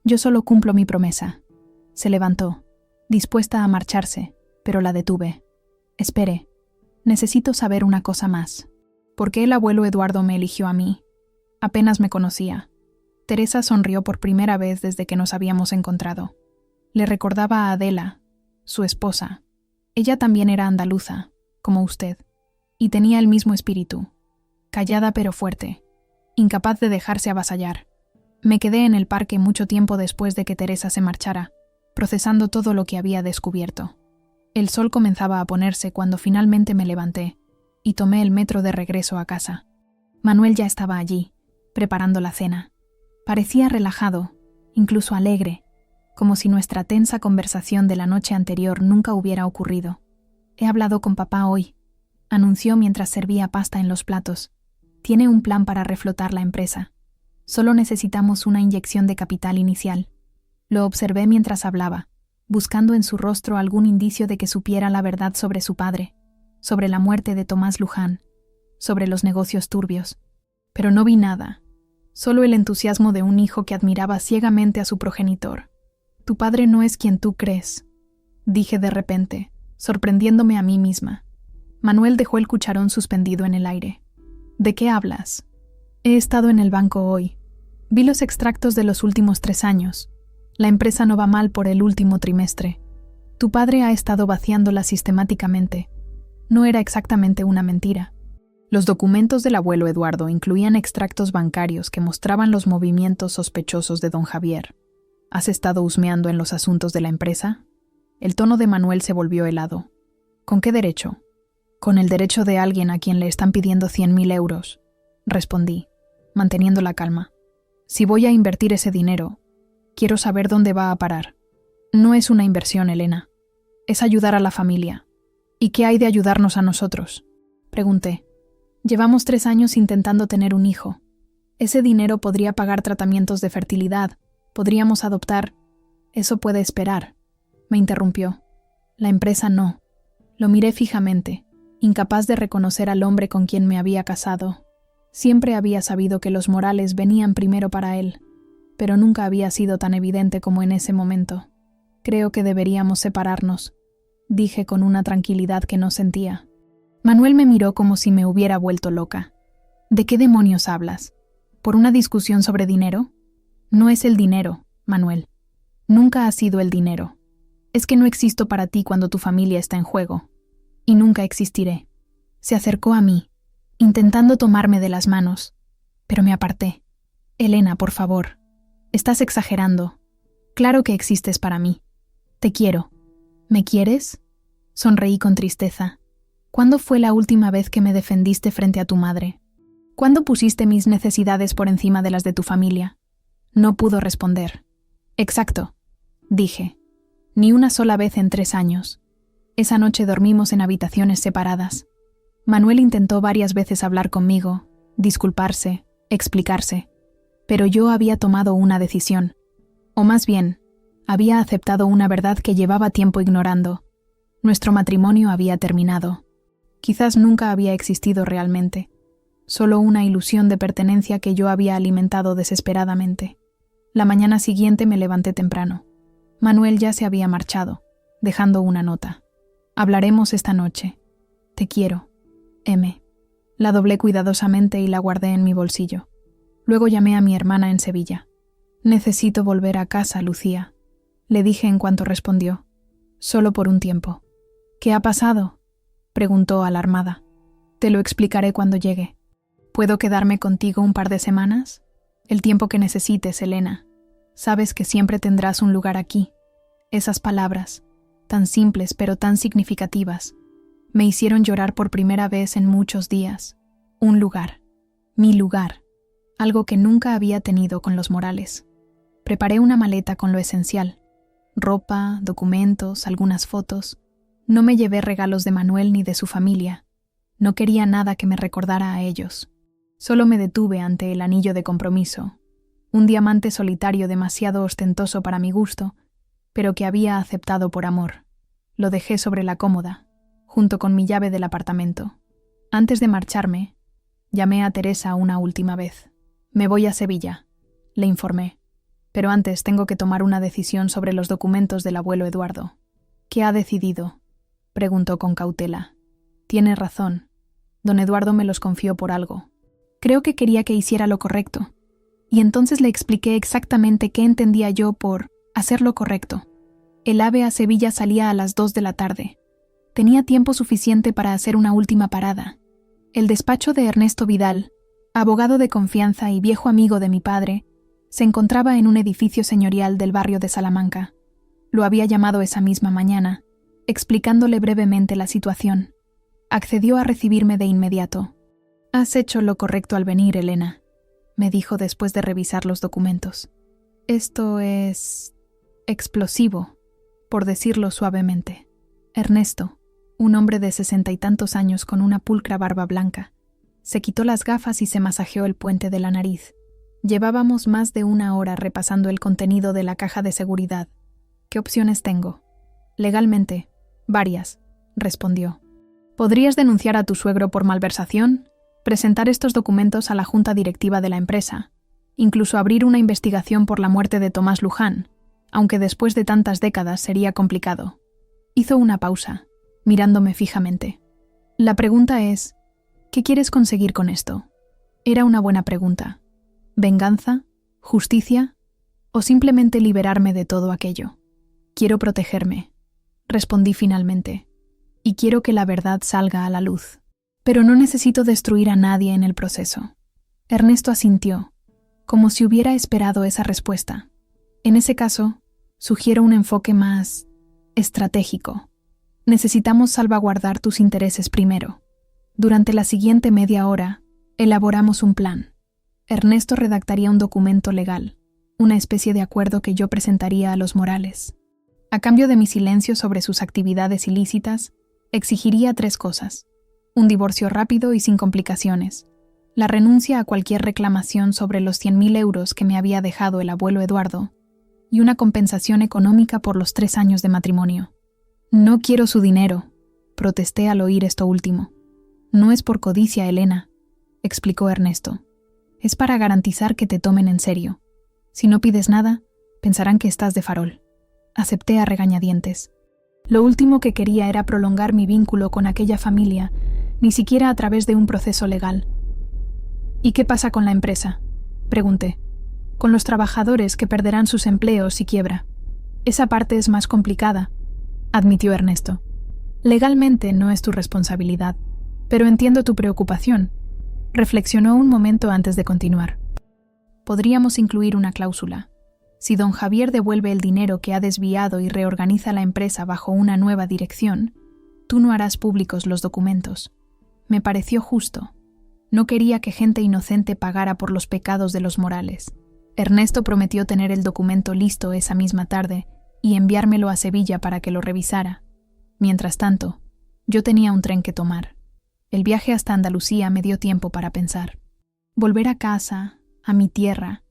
«Yo solo cumplo mi promesa». Se levantó, dispuesta a marcharse, pero la detuve. «Espere, necesito saber una cosa más. ¿Por qué el abuelo Eduardo me eligió a mí? Apenas me conocía». Teresa sonrió por primera vez desde que nos habíamos encontrado. Le recordaba a Adela, su esposa. Ella también era andaluza, como usted, y tenía el mismo espíritu, callada pero fuerte, incapaz de dejarse avasallar. Me quedé en el parque mucho tiempo después de que Teresa se marchara, procesando todo lo que había descubierto. El sol comenzaba a ponerse cuando finalmente me levanté y tomé el metro de regreso a casa. Manuel ya estaba allí, preparando la cena. Parecía relajado, incluso alegre, como si nuestra tensa conversación de la noche anterior nunca hubiera ocurrido. «He hablado con papá hoy», anunció mientras servía pasta en los platos. «Tiene un plan para reflotar la empresa. Solo necesitamos una inyección de capital inicial». Lo observé mientras hablaba, buscando en su rostro algún indicio de que supiera la verdad sobre su padre. sobre la muerte de Tomás Luján, sobre los negocios turbios. Pero no vi nada, solo el entusiasmo de un hijo que admiraba ciegamente a su progenitor. Tu padre no es quien tú crees, dije de repente, sorprendiéndome a mí misma. Manuel dejó el cucharón suspendido en el aire. ¿De qué hablas? He estado en el banco hoy. Vi los extractos de los últimos 3 años. La empresa no va mal por el último trimestre. Tu padre ha estado vaciándola sistemáticamente. No era exactamente una mentira. Los documentos del abuelo Eduardo incluían extractos bancarios que mostraban los movimientos sospechosos de don Javier. ¿Has estado husmeando en los asuntos de la empresa? El tono de Manuel se volvió helado. ¿Con qué derecho? Con el derecho de alguien a quien le están pidiendo 100.000 euros, respondí, manteniendo la calma. Si voy a invertir ese dinero, quiero saber dónde va a parar. No es una inversión, Elena. Es ayudar a la familia. ¿Y qué hay de ayudarnos a nosotros? Pregunté. Llevamos 3 años intentando tener un hijo. Ese dinero podría pagar tratamientos de fertilidad. Podríamos adoptar. Eso puede esperar. Me interrumpió. La empresa no. Lo miré fijamente, incapaz de reconocer al hombre con quien me había casado. Siempre había sabido que los Morales venían primero para él, pero nunca había sido tan evidente como en ese momento. Creo que deberíamos separarnos, dije con una tranquilidad que no sentía. Manuel me miró como si me hubiera vuelto loca. ¿De qué demonios hablas? ¿Por una discusión sobre dinero? No es el dinero, Manuel. Nunca ha sido el dinero. Es que no existo para ti cuando tu familia está en juego. Y nunca existiré. Se acercó a mí, intentando tomarme de las manos, pero me aparté. Elena, por favor. Estás exagerando. Claro que existes para mí. Te quiero. ¿Me quieres? Sonreí con tristeza. ¿Cuándo fue la última vez que me defendiste frente a tu madre? ¿Cuándo pusiste mis necesidades por encima de las de tu familia? No pudo responder. Exacto, dije. Ni una sola vez en 3 años. Esa noche dormimos en habitaciones separadas. Manuel intentó varias veces hablar conmigo, disculparse, explicarse, pero yo había tomado una decisión, o más bien, había aceptado una verdad que llevaba tiempo ignorando. Nuestro matrimonio había terminado. Quizás nunca había existido realmente, solo una ilusión de pertenencia que yo había alimentado desesperadamente. La mañana siguiente me levanté temprano. Manuel ya se había marchado, dejando una nota. Hablaremos esta noche. Te quiero. M. La doblé cuidadosamente y la guardé en mi bolsillo. Luego llamé a mi hermana en Sevilla. Necesito volver a casa, Lucía, le dije en cuanto respondió. Solo por un tiempo. ¿Qué ha pasado?, preguntó alarmada. Te lo explicaré cuando llegue. ¿Puedo quedarme contigo un par de semanas? El tiempo que necesites, Elena. Sabes que siempre tendrás un lugar aquí. Esas palabras, tan simples pero tan significativas, me hicieron llorar por primera vez en muchos días. Un lugar. Mi lugar. Algo que nunca había tenido con los Morales. Preparé una maleta con lo esencial. Ropa, documentos, algunas fotos. No me llevé regalos de Manuel ni de su familia. No quería nada que me recordara a ellos. Solo me detuve ante el anillo de compromiso. Un diamante solitario demasiado ostentoso para mi gusto, pero que había aceptado por amor. Lo dejé sobre la cómoda, junto con mi llave del apartamento. Antes de marcharme, llamé a Teresa una última vez. Me voy a Sevilla, le informé. Pero antes tengo que tomar una decisión sobre los documentos del abuelo Eduardo. ¿Qué ha decidido?, preguntó con cautela. Tiene razón. Don Eduardo me los confió por algo. Creo que quería que hiciera lo correcto. Y entonces le expliqué exactamente qué entendía yo por hacer lo correcto. El AVE a Sevilla salía a las 2 de la tarde. Tenía tiempo suficiente para hacer una última parada. El despacho de Ernesto Vidal, abogado de confianza y viejo amigo de mi padre, se encontraba en un edificio señorial del barrio de Salamanca. Lo había llamado esa misma mañana, explicándole brevemente la situación. Accedió a recibirme de inmediato. «Has hecho lo correcto al venir, Elena», me dijo después de revisar los documentos. «Esto es explosivo, por decirlo suavemente». Ernesto, un hombre de 60 y tantos años con una pulcra barba blanca, se quitó las gafas y se masajeó el puente de la nariz. Llevábamos más de 1 hora repasando el contenido de la caja de seguridad. «¿Qué opciones tengo?» «Legalmente, varias», respondió. Podrías denunciar a tu suegro por malversación, presentar estos documentos a la junta directiva de la empresa, incluso abrir una investigación por la muerte de Tomás Luján, aunque después de tantas décadas sería complicado. Hizo una pausa, mirándome fijamente. La pregunta es, ¿qué quieres conseguir con esto? Era una buena pregunta. ¿Venganza? ¿Justicia? ¿O simplemente liberarme de todo aquello? Quiero protegerme, respondí finalmente, y quiero que la verdad salga a la luz. Pero no necesito destruir a nadie en el proceso. Ernesto asintió, como si hubiera esperado esa respuesta. En ese caso, sugiero un enfoque más estratégico. Necesitamos salvaguardar tus intereses primero. Durante la siguiente media hora, elaboramos un plan. Ernesto redactaría un documento legal, una especie de acuerdo que yo presentaría a los Morales. A cambio de mi silencio sobre sus actividades ilícitas, exigiría 3 cosas: un divorcio rápido y sin complicaciones, la renuncia a cualquier reclamación sobre los 100.000 euros que me había dejado el abuelo Eduardo, y una compensación económica por los 3 años de matrimonio. No quiero su dinero, protesté al oír esto último. No es por codicia, Elena, explicó Ernesto. Es para garantizar que te tomen en serio. Si no pides nada, pensarán que estás de farol. Acepté a regañadientes. Lo último que quería era prolongar mi vínculo con aquella familia, ni siquiera a través de un proceso legal. ¿Y qué pasa con la empresa?, pregunté. Con los trabajadores que perderán sus empleos si quiebra. Esa parte es más complicada, admitió Ernesto. Legalmente no es tu responsabilidad, pero entiendo tu preocupación. Reflexionó un momento antes de continuar. Podríamos incluir una cláusula. Si don Javier devuelve el dinero que ha desviado y reorganiza la empresa bajo una nueva dirección, tú no harás públicos los documentos. Me pareció justo. No quería que gente inocente pagara por los pecados de los Morales. Ernesto prometió tener el documento listo esa misma tarde y enviármelo a Sevilla para que lo revisara. Mientras tanto, yo tenía un tren que tomar. El viaje hasta Andalucía me dio tiempo para pensar. Volver a casa, a mi tierra,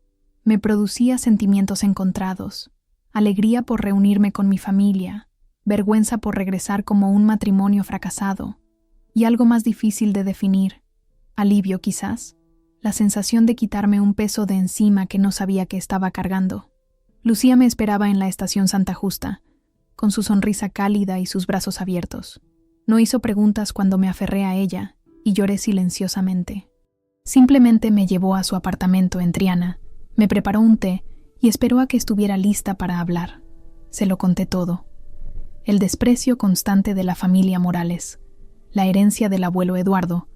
me producía sentimientos encontrados, alegría por reunirme con mi familia, vergüenza por regresar como un matrimonio fracasado, y algo más difícil de definir, alivio quizás, la sensación de quitarme un peso de encima que no sabía que estaba cargando. Lucía me esperaba en la estación Santa Justa, con su sonrisa cálida y sus brazos abiertos. No hizo preguntas cuando me aferré a ella y lloré silenciosamente. Simplemente me llevó a su apartamento en Triana, me preparó un té y esperó a que estuviera lista para hablar. Se lo conté todo. El desprecio constante de la familia Morales, la herencia del abuelo Eduardo,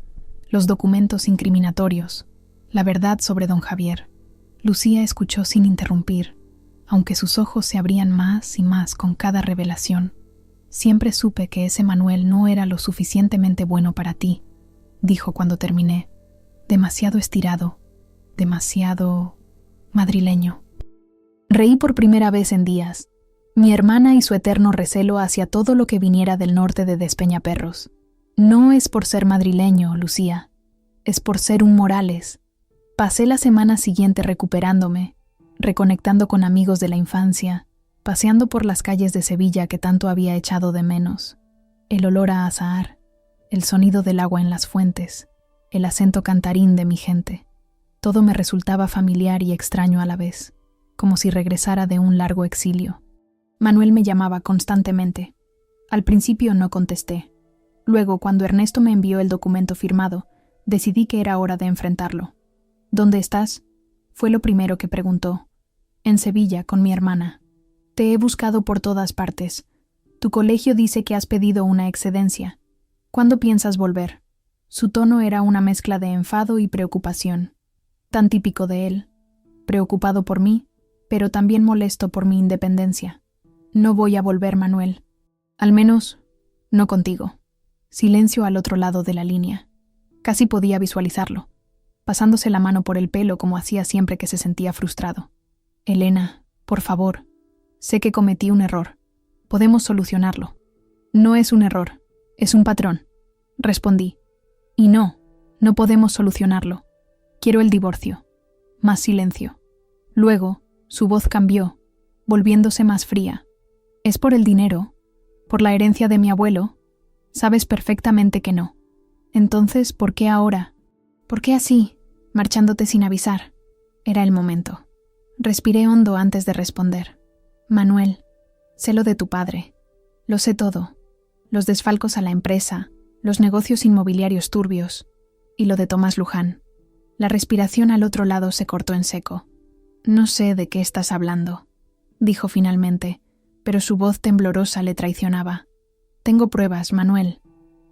los documentos incriminatorios, la verdad sobre don Javier. Lucía escuchó sin interrumpir, aunque sus ojos se abrían más y más con cada revelación. Siempre supe que ese Manuel no era lo suficientemente bueno para ti, dijo cuando terminé. Demasiado estirado, demasiado madrileño. Reí por primera vez en días. Mi hermana y su eterno recelo hacia todo lo que viniera del norte de Despeñaperros. No es por ser madrileño, Lucía. Es por ser un Morales. Pasé la semana siguiente recuperándome, reconectando con amigos de la infancia, paseando por las calles de Sevilla que tanto había echado de menos. El olor a azahar, el sonido del agua en las fuentes, el acento cantarín de mi gente. Todo me resultaba familiar y extraño a la vez, como si regresara de un largo exilio. Manuel me llamaba constantemente. Al principio no contesté. Luego, cuando Ernesto me envió el documento firmado, decidí que era hora de enfrentarlo. ¿Dónde estás?, fue lo primero que preguntó. En Sevilla, con mi hermana. Te he buscado por todas partes. Tu colegio dice que has pedido una excedencia. ¿Cuándo piensas volver? Su tono era una mezcla de enfado y preocupación. Tan típico de él. Preocupado por mí, pero también molesto por mi independencia. No voy a volver, Manuel. Al menos, no contigo. Silencio al otro lado de la línea. Casi podía visualizarlo, pasándose la mano por el pelo como hacía siempre que se sentía frustrado. Elena, por favor. Sé que cometí un error. Podemos solucionarlo. No es un error, es un patrón, respondí. Y no podemos solucionarlo. Quiero el divorcio. Más silencio. Luego, su voz cambió, volviéndose más fría. ¿Es por el dinero? ¿Por la herencia de mi abuelo? Sabes perfectamente que no. Entonces, ¿por qué ahora? ¿Por qué así, marchándote sin avisar? Era el momento. Respiré hondo antes de responder. Manuel, sé lo de tu padre. Lo sé todo. Los desfalcos a la empresa, los negocios inmobiliarios turbios y lo de Tomás Luján. La respiración al otro lado se cortó en seco. No sé de qué estás hablando, dijo finalmente, pero su voz temblorosa le traicionaba. Tengo pruebas, Manuel.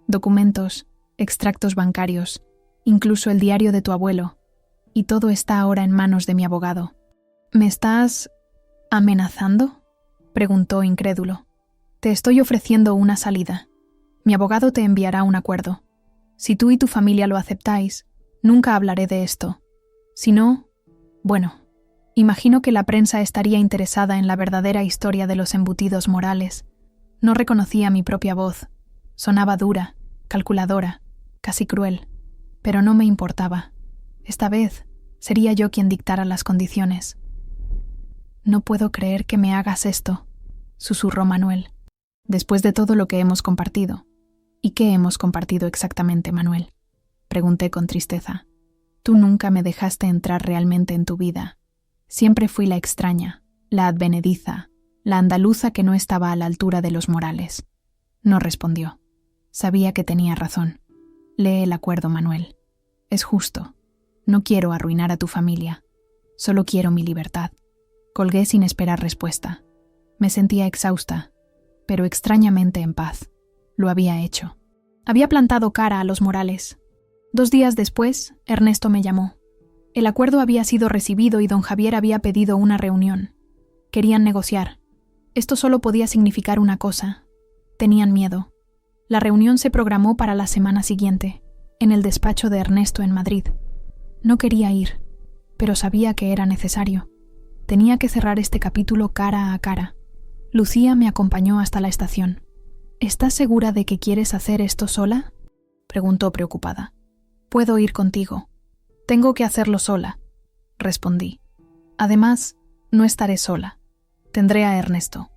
Documentos, extractos bancarios, incluso el diario de tu abuelo. Y todo está ahora en manos de mi abogado. ¿Me estás amenazando?, preguntó incrédulo. Te estoy ofreciendo una salida. Mi abogado te enviará un acuerdo. Si tú y tu familia lo aceptáis, nunca hablaré de esto. Si no, bueno, imagino que la prensa estaría interesada en la verdadera historia de los embutidos Morales. No reconocía mi propia voz. Sonaba dura, calculadora, casi cruel. Pero no me importaba. Esta vez sería yo quien dictara las condiciones. No puedo creer que me hagas esto, susurró Manuel. Después de todo lo que hemos compartido. ¿Y qué hemos compartido exactamente, Manuel?, pregunté con tristeza. Tú nunca me dejaste entrar realmente en tu vida. Siempre fui la extraña, la advenediza, la andaluza que no estaba a la altura de los Morales. No respondió. Sabía que tenía razón. Lee el acuerdo, Manuel. Es justo. No quiero arruinar a tu familia. Solo quiero mi libertad. Colgué sin esperar respuesta. Me sentía exhausta, pero extrañamente en paz. Lo había hecho. Había plantado cara a los Morales. 2 días después, Ernesto me llamó. El acuerdo había sido recibido y don Javier había pedido una reunión. Querían negociar. Esto solo podía significar una cosa. Tenían miedo. La reunión se programó para la semana siguiente, en el despacho de Ernesto en Madrid. No quería ir, pero sabía que era necesario. Tenía que cerrar este capítulo cara a cara. Lucía me acompañó hasta la estación. ¿Estás segura de que quieres hacer esto sola?, preguntó preocupada. Puedo ir contigo. Tengo que hacerlo sola, respondí. Además, no estaré sola. Tendré a Ernesto.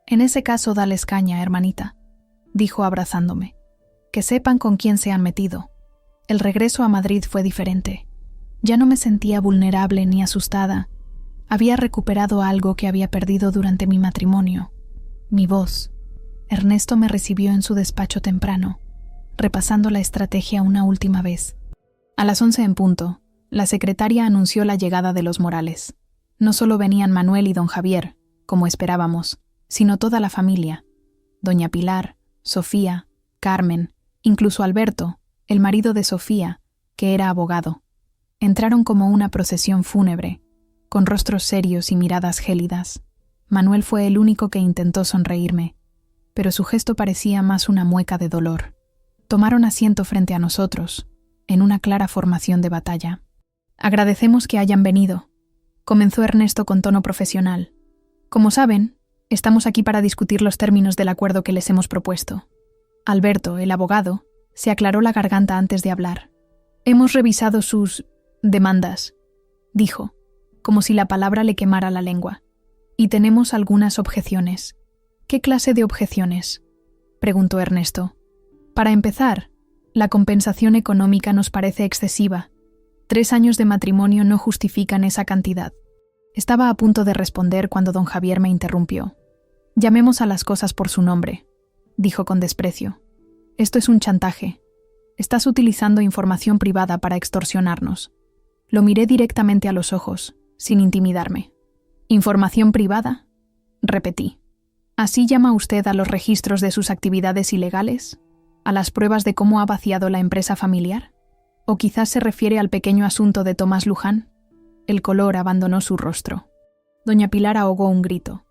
En ese caso, dales caña, hermanita, dijo abrazándome. Que sepan con quién se han metido. El regreso a Madrid fue diferente. Ya no me sentía vulnerable ni asustada. Había recuperado algo que había perdido durante mi matrimonio. Mi voz. Ernesto me recibió en su despacho temprano, repasando la estrategia una última vez. A las 11 en punto, la secretaria anunció la llegada de los Morales. No solo venían Manuel y don Javier, como esperábamos, sino toda la familia. Doña Pilar, Sofía, Carmen, incluso Alberto, el marido de Sofía, que era abogado. Entraron como una procesión fúnebre, con rostros serios y miradas gélidas. Manuel fue el único que intentó sonreírme, pero su gesto parecía más una mueca de dolor. Tomaron asiento frente a nosotros, en una clara formación de batalla. Agradecemos que hayan venido, comenzó Ernesto con tono profesional. Como saben, estamos aquí para discutir los términos del acuerdo que les hemos propuesto. Alberto, el abogado, se aclaró la garganta antes de hablar. Hemos revisado sus demandas, dijo, como si la palabra le quemara la lengua. Y tenemos algunas objeciones. ¿Qué clase de objeciones?, preguntó Ernesto. Para empezar, la compensación económica nos parece excesiva. 3 años de matrimonio no justifican esa cantidad. Estaba a punto de responder cuando don Javier me interrumpió. Llamemos a las cosas por su nombre, dijo con desprecio. Esto es un chantaje. Estás utilizando información privada para extorsionarnos. Lo miré directamente a los ojos, sin intimidarme. ¿Información privada?, repetí. ¿Así llama usted a los registros de sus actividades ilegales? ¿A las pruebas de cómo ha vaciado la empresa familiar? ¿O quizás se refiere al pequeño asunto de Tomás Luján? El color abandonó su rostro. Doña Pilar ahogó un grito.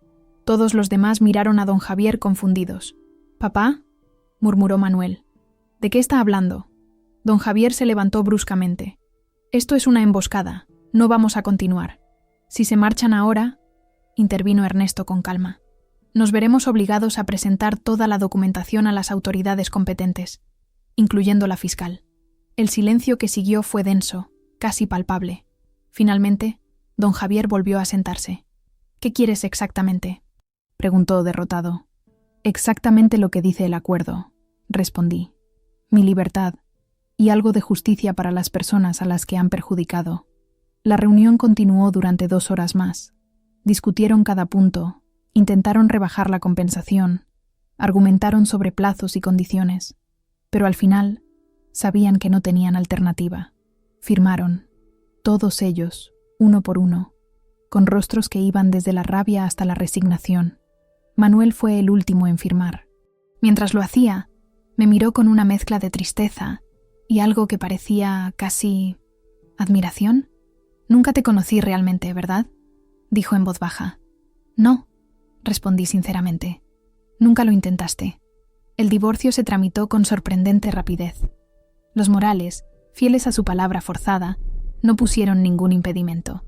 Todos los demás miraron a don Javier confundidos. «¿Papá?», murmuró Manuel. «¿De qué está hablando?». Don Javier se levantó bruscamente. «Esto es una emboscada. No vamos a continuar. Si se marchan ahora», intervino Ernesto con calma, «nos veremos obligados a presentar toda la documentación a las autoridades competentes, incluyendo la fiscal». El silencio que siguió fue denso, casi palpable. Finalmente, don Javier volvió a sentarse. «¿Qué quieres exactamente?», preguntó derrotado. «Exactamente lo que dice el acuerdo», respondí. Mi libertad y algo de justicia para las personas a las que han perjudicado. La reunión continuó durante 2 horas más. Discutieron cada punto, intentaron rebajar la compensación, argumentaron sobre plazos y condiciones, pero al final sabían que no tenían alternativa. Firmaron, todos ellos, uno por uno, con rostros que iban desde la rabia hasta la resignación. Manuel fue el último en firmar. Mientras lo hacía, me miró con una mezcla de tristeza y algo que parecía casi admiración. «Nunca te conocí realmente, ¿verdad?», dijo en voz baja. «No», respondí sinceramente. «Nunca lo intentaste». El divorcio se tramitó con sorprendente rapidez. Los Morales, fieles a su palabra forzada, no pusieron ningún impedimento.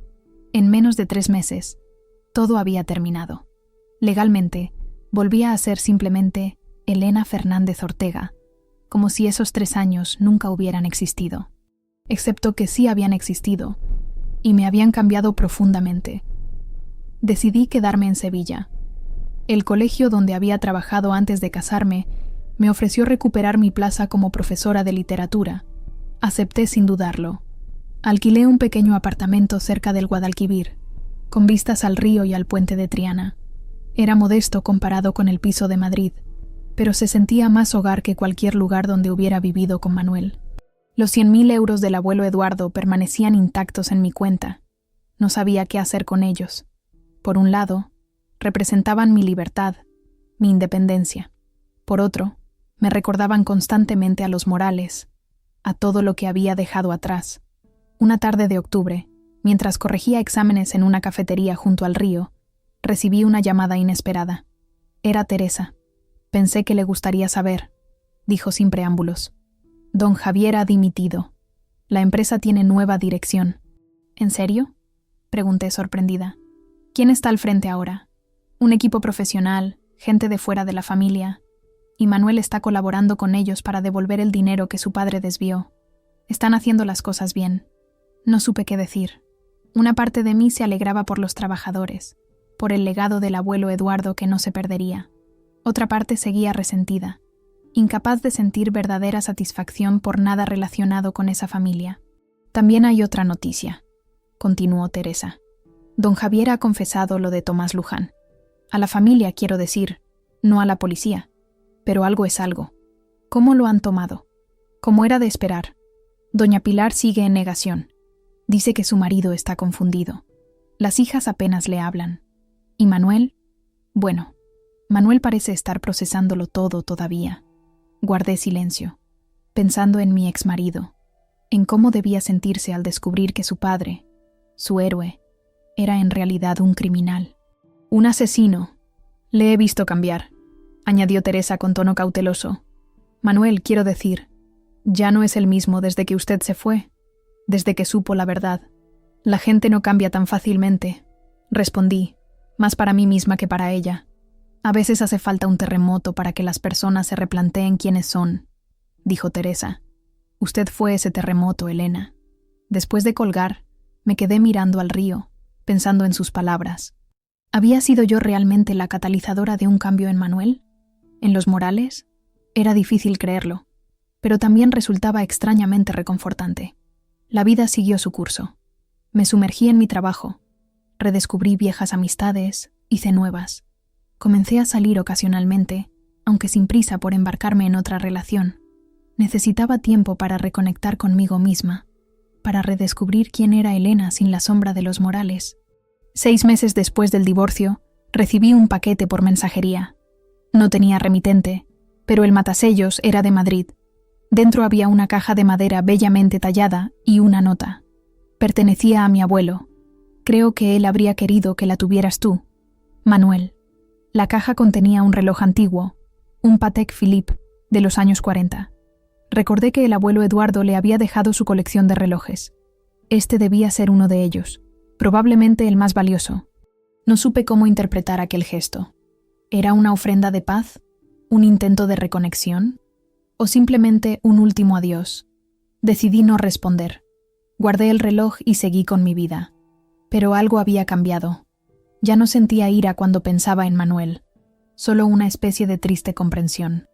En menos de 3 meses, todo había terminado. Legalmente, volvía a ser simplemente Elena Fernández Ortega, como si esos 3 años nunca hubieran existido. Excepto que sí habían existido, y me habían cambiado profundamente. Decidí quedarme en Sevilla. El colegio donde había trabajado antes de casarme me ofreció recuperar mi plaza como profesora de literatura. Acepté sin dudarlo. Alquilé un pequeño apartamento cerca del Guadalquivir, con vistas al río y al puente de Triana. Era modesto comparado con el piso de Madrid, pero se sentía más hogar que cualquier lugar donde hubiera vivido con Manuel. Los 100.000 euros del abuelo Eduardo permanecían intactos en mi cuenta. No sabía qué hacer con ellos. Por un lado, representaban mi libertad, mi independencia. Por otro, me recordaban constantemente a los Morales, a todo lo que había dejado atrás. Una tarde de octubre, mientras corregía exámenes en una cafetería junto al río, recibí una llamada inesperada. Era Teresa. Pensé que le gustaría saber, dijo sin preámbulos. Don Javier ha dimitido. La empresa tiene nueva dirección. ¿En serio?, pregunté sorprendida. ¿Quién está al frente ahora? Un equipo profesional, gente de fuera de la familia. Y Manuel está colaborando con ellos para devolver el dinero que su padre desvió. Están haciendo las cosas bien. No supe qué decir. Una parte de mí se alegraba por los trabajadores, por el legado del abuelo Eduardo que no se perdería. Otra parte seguía resentida, incapaz de sentir verdadera satisfacción por nada relacionado con esa familia. También hay otra noticia, continuó Teresa. Don Javier ha confesado lo de Tomás Luján. A la familia, quiero decir, no a la policía. Pero algo es algo. ¿Cómo lo han tomado? Como era de esperar. Doña Pilar sigue en negación. Dice que su marido está confundido. Las hijas apenas le hablan. ¿Y Manuel? Bueno, Manuel parece estar procesándolo todo todavía. Guardé silencio, pensando en mi exmarido, en cómo debía sentirse al descubrir que su padre, su héroe, era en realidad un criminal. Un asesino. Le he visto cambiar, añadió Teresa con tono cauteloso. Manuel, quiero decir, ya no es el mismo desde que usted se fue, desde que supo la verdad. La gente no cambia tan fácilmente, respondí, más para mí misma que para ella. A veces hace falta un terremoto para que las personas se replanteen quiénes son, dijo Teresa. Usted fue ese terremoto, Elena. Después de colgar, me quedé mirando al río, pensando en sus palabras. ¿Había sido yo realmente la catalizadora de un cambio en Manuel? ¿En los Morales? Era difícil creerlo, pero también resultaba extrañamente reconfortante. La vida siguió su curso. Me sumergí en mi trabajo, redescubrí viejas amistades, hice nuevas. Comencé a salir ocasionalmente, aunque sin prisa por embarcarme en otra relación. Necesitaba tiempo para reconectar conmigo misma, para redescubrir quién era Elena sin la sombra de los Morales. 6 meses después del divorcio, recibí un paquete por mensajería. No tenía remitente, pero el matasellos era de Madrid. Dentro había una caja de madera bellamente tallada y una nota. Pertenecía a mi abuelo. Creo que él habría querido que la tuvieras tú, Manuel. La caja contenía un reloj antiguo, un Patek Philippe de los años 40. Recordé que el abuelo Eduardo le había dejado su colección de relojes. Este debía ser uno de ellos, probablemente el más valioso. No supe cómo interpretar aquel gesto. ¿Era una ofrenda de paz? ¿Un intento de reconexión? ¿O simplemente un último adiós? Decidí no responder. Guardé el reloj y seguí con mi vida. Pero algo había cambiado. Ya no sentía ira cuando pensaba en Manuel, solo una especie de triste comprensión.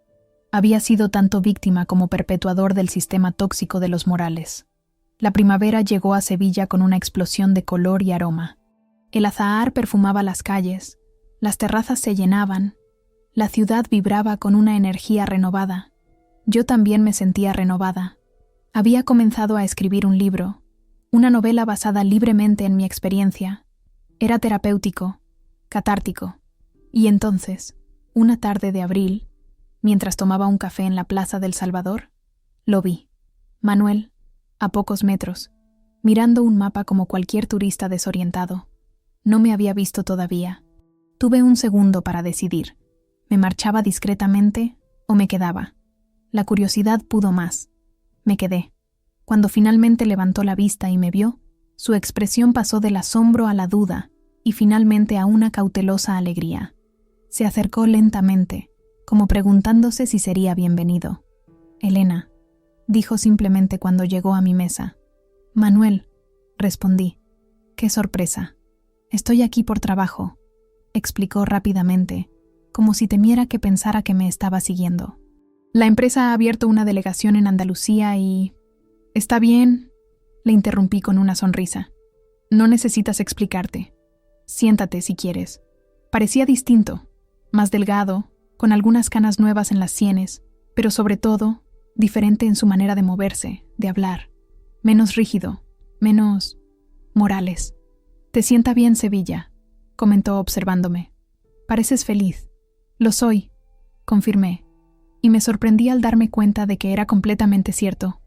Había sido tanto víctima como perpetuador del sistema tóxico de los Morales. La primavera llegó a Sevilla con una explosión de color y aroma. El azahar perfumaba las calles, las terrazas se llenaban, la ciudad vibraba con una energía renovada. Yo también me sentía renovada. Había comenzado a escribir un libro, una novela basada libremente en mi experiencia. Era terapéutico, catártico. Y entonces, una tarde de abril, mientras tomaba un café en la Plaza del Salvador, lo vi. Manuel, a pocos metros, mirando un mapa como cualquier turista desorientado. No me había visto todavía. Tuve un segundo para decidir. ¿Me marchaba discretamente o me quedaba? La curiosidad pudo más. Me quedé. Cuando finalmente levantó la vista y me vio, su expresión pasó del asombro a la duda y finalmente a una cautelosa alegría. Se acercó lentamente, como preguntándose si sería bienvenido. «Elena», dijo simplemente cuando llegó a mi mesa. «Manuel», respondí. «Qué sorpresa. Estoy aquí por trabajo», explicó rápidamente, como si temiera que pensara que me estaba siguiendo. «La empresa ha abierto una delegación en Andalucía y...» «Está bien», le interrumpí con una sonrisa. «No necesitas explicarte. Siéntate si quieres». Parecía distinto, más delgado, con algunas canas nuevas en las sienes, pero sobre todo, diferente en su manera de moverse, de hablar. Menos rígido, menos... Morales. «Te sienta bien, Sevilla», comentó observándome. «Pareces feliz». «Lo soy», confirmé, y me sorprendí al darme cuenta de que era completamente cierto.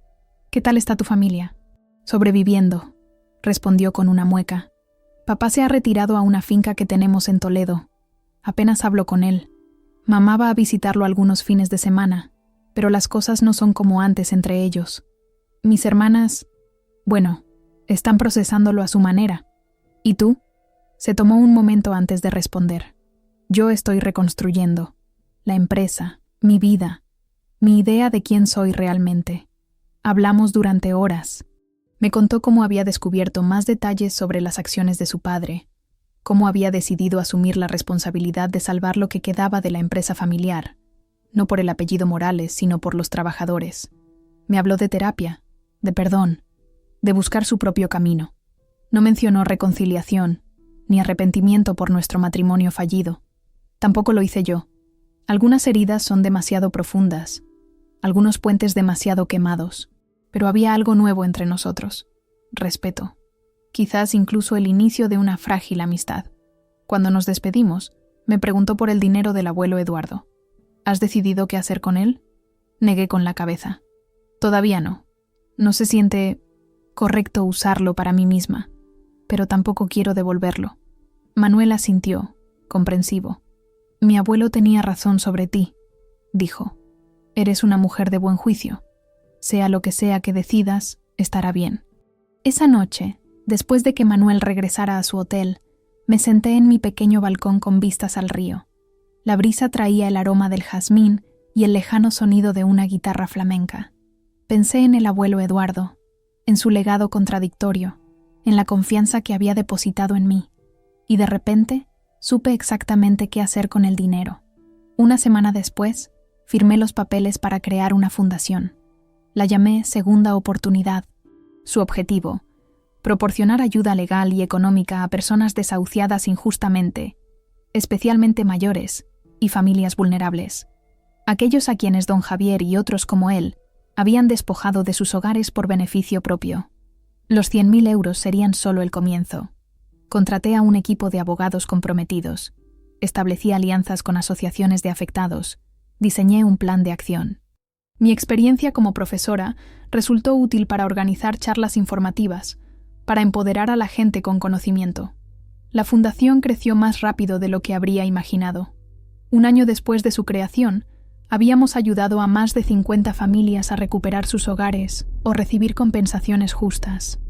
«¿Qué tal está tu familia?» «Sobreviviendo», respondió con una mueca. «Papá se ha retirado a una finca que tenemos en Toledo. Apenas hablo con él. Mamá va a visitarlo algunos fines de semana, pero las cosas no son como antes entre ellos. Mis hermanas, bueno, están procesándolo a su manera. ¿Y tú?» Se tomó un momento antes de responder. «Yo estoy reconstruyendo. La empresa, mi vida, mi idea de quién soy realmente». Hablamos durante horas. Me contó cómo había descubierto más detalles sobre las acciones de su padre, cómo había decidido asumir la responsabilidad de salvar lo que quedaba de la empresa familiar, no por el apellido Morales, sino por los trabajadores. Me habló de terapia, de perdón, de buscar su propio camino. No mencionó reconciliación, ni arrepentimiento por nuestro matrimonio fallido. Tampoco lo hice yo. Algunas heridas son demasiado profundas, algunos puentes demasiado quemados, pero había algo nuevo entre nosotros. Respeto. Quizás incluso el inicio de una frágil amistad. Cuando nos despedimos, me preguntó por el dinero del abuelo Eduardo. ¿Has decidido qué hacer con él? Negué con la cabeza. Todavía no. No se siente correcto usarlo para mí misma, pero tampoco quiero devolverlo. Manuel asintió, comprensivo. Mi abuelo tenía razón sobre ti, dijo. Eres una mujer de buen juicio. Sea lo que sea que decidas, estará bien. Esa noche, después de que Manuel regresara a su hotel, me senté en mi pequeño balcón con vistas al río. La brisa traía el aroma del jazmín y el lejano sonido de una guitarra flamenca. Pensé en el abuelo Eduardo, en su legado contradictorio, en la confianza que había depositado en mí, y de repente supe exactamente qué hacer con el dinero. Una semana después, firmé los papeles para crear una fundación. La llamé Segunda Oportunidad. Su objetivo: proporcionar ayuda legal y económica a personas desahuciadas injustamente, especialmente mayores y familias vulnerables. Aquellos a quienes don Javier y otros como él habían despojado de sus hogares por beneficio propio. Los 100.000 euros serían solo el comienzo. Contraté a un equipo de abogados comprometidos. Establecí alianzas con asociaciones de afectados. Diseñé un plan de acción. Mi experiencia como profesora resultó útil para organizar charlas informativas, para empoderar a la gente con conocimiento. La fundación creció más rápido de lo que habría imaginado. Un año después de su creación, habíamos ayudado a más de 50 familias a recuperar sus hogares o recibir compensaciones justas.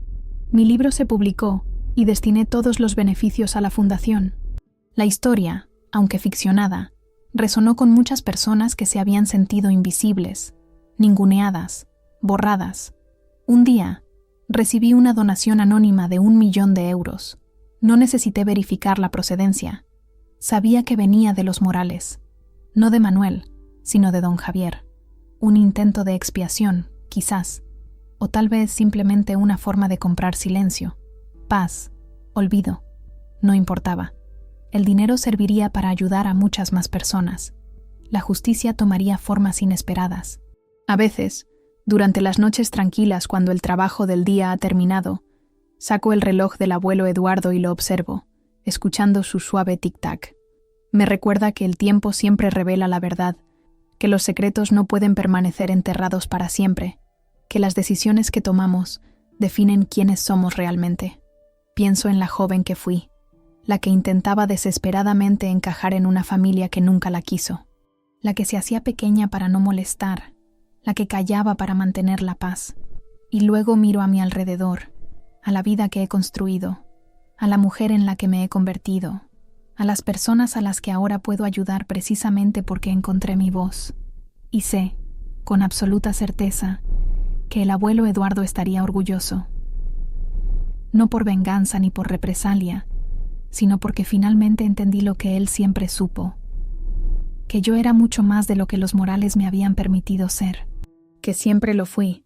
Mi libro se publicó y destiné todos los beneficios a la fundación. La historia, aunque ficcionada, resonó con muchas personas que se habían sentido invisibles, ninguneadas, borradas. Un día, recibí una donación anónima de 1 millón de euros. No necesité verificar la procedencia. Sabía que venía de los Morales, no de Manuel, sino de don Javier. Un intento de expiación, quizás, o tal vez simplemente una forma de comprar silencio, paz, olvido. No importaba. El dinero serviría para ayudar a muchas más personas. La justicia tomaría formas inesperadas. A veces, durante las noches tranquilas cuando el trabajo del día ha terminado, saco el reloj del abuelo Eduardo y lo observo, escuchando su suave tic-tac. Me recuerda que el tiempo siempre revela la verdad, que los secretos no pueden permanecer enterrados para siempre, que las decisiones que tomamos definen quiénes somos realmente. Pienso en la joven que fui, la que intentaba desesperadamente encajar en una familia que nunca la quiso, la que se hacía pequeña para no molestar, la que callaba para mantener la paz. Y luego miro a mi alrededor, a la vida que he construido, a la mujer en la que me he convertido, a las personas a las que ahora puedo ayudar precisamente porque encontré mi voz. Y sé, con absoluta certeza, que el abuelo Eduardo estaría orgulloso. No por venganza ni por represalia, sino porque finalmente entendí lo que él siempre supo, que yo era mucho más de lo que los Morales me habían permitido ser, que siempre lo fui,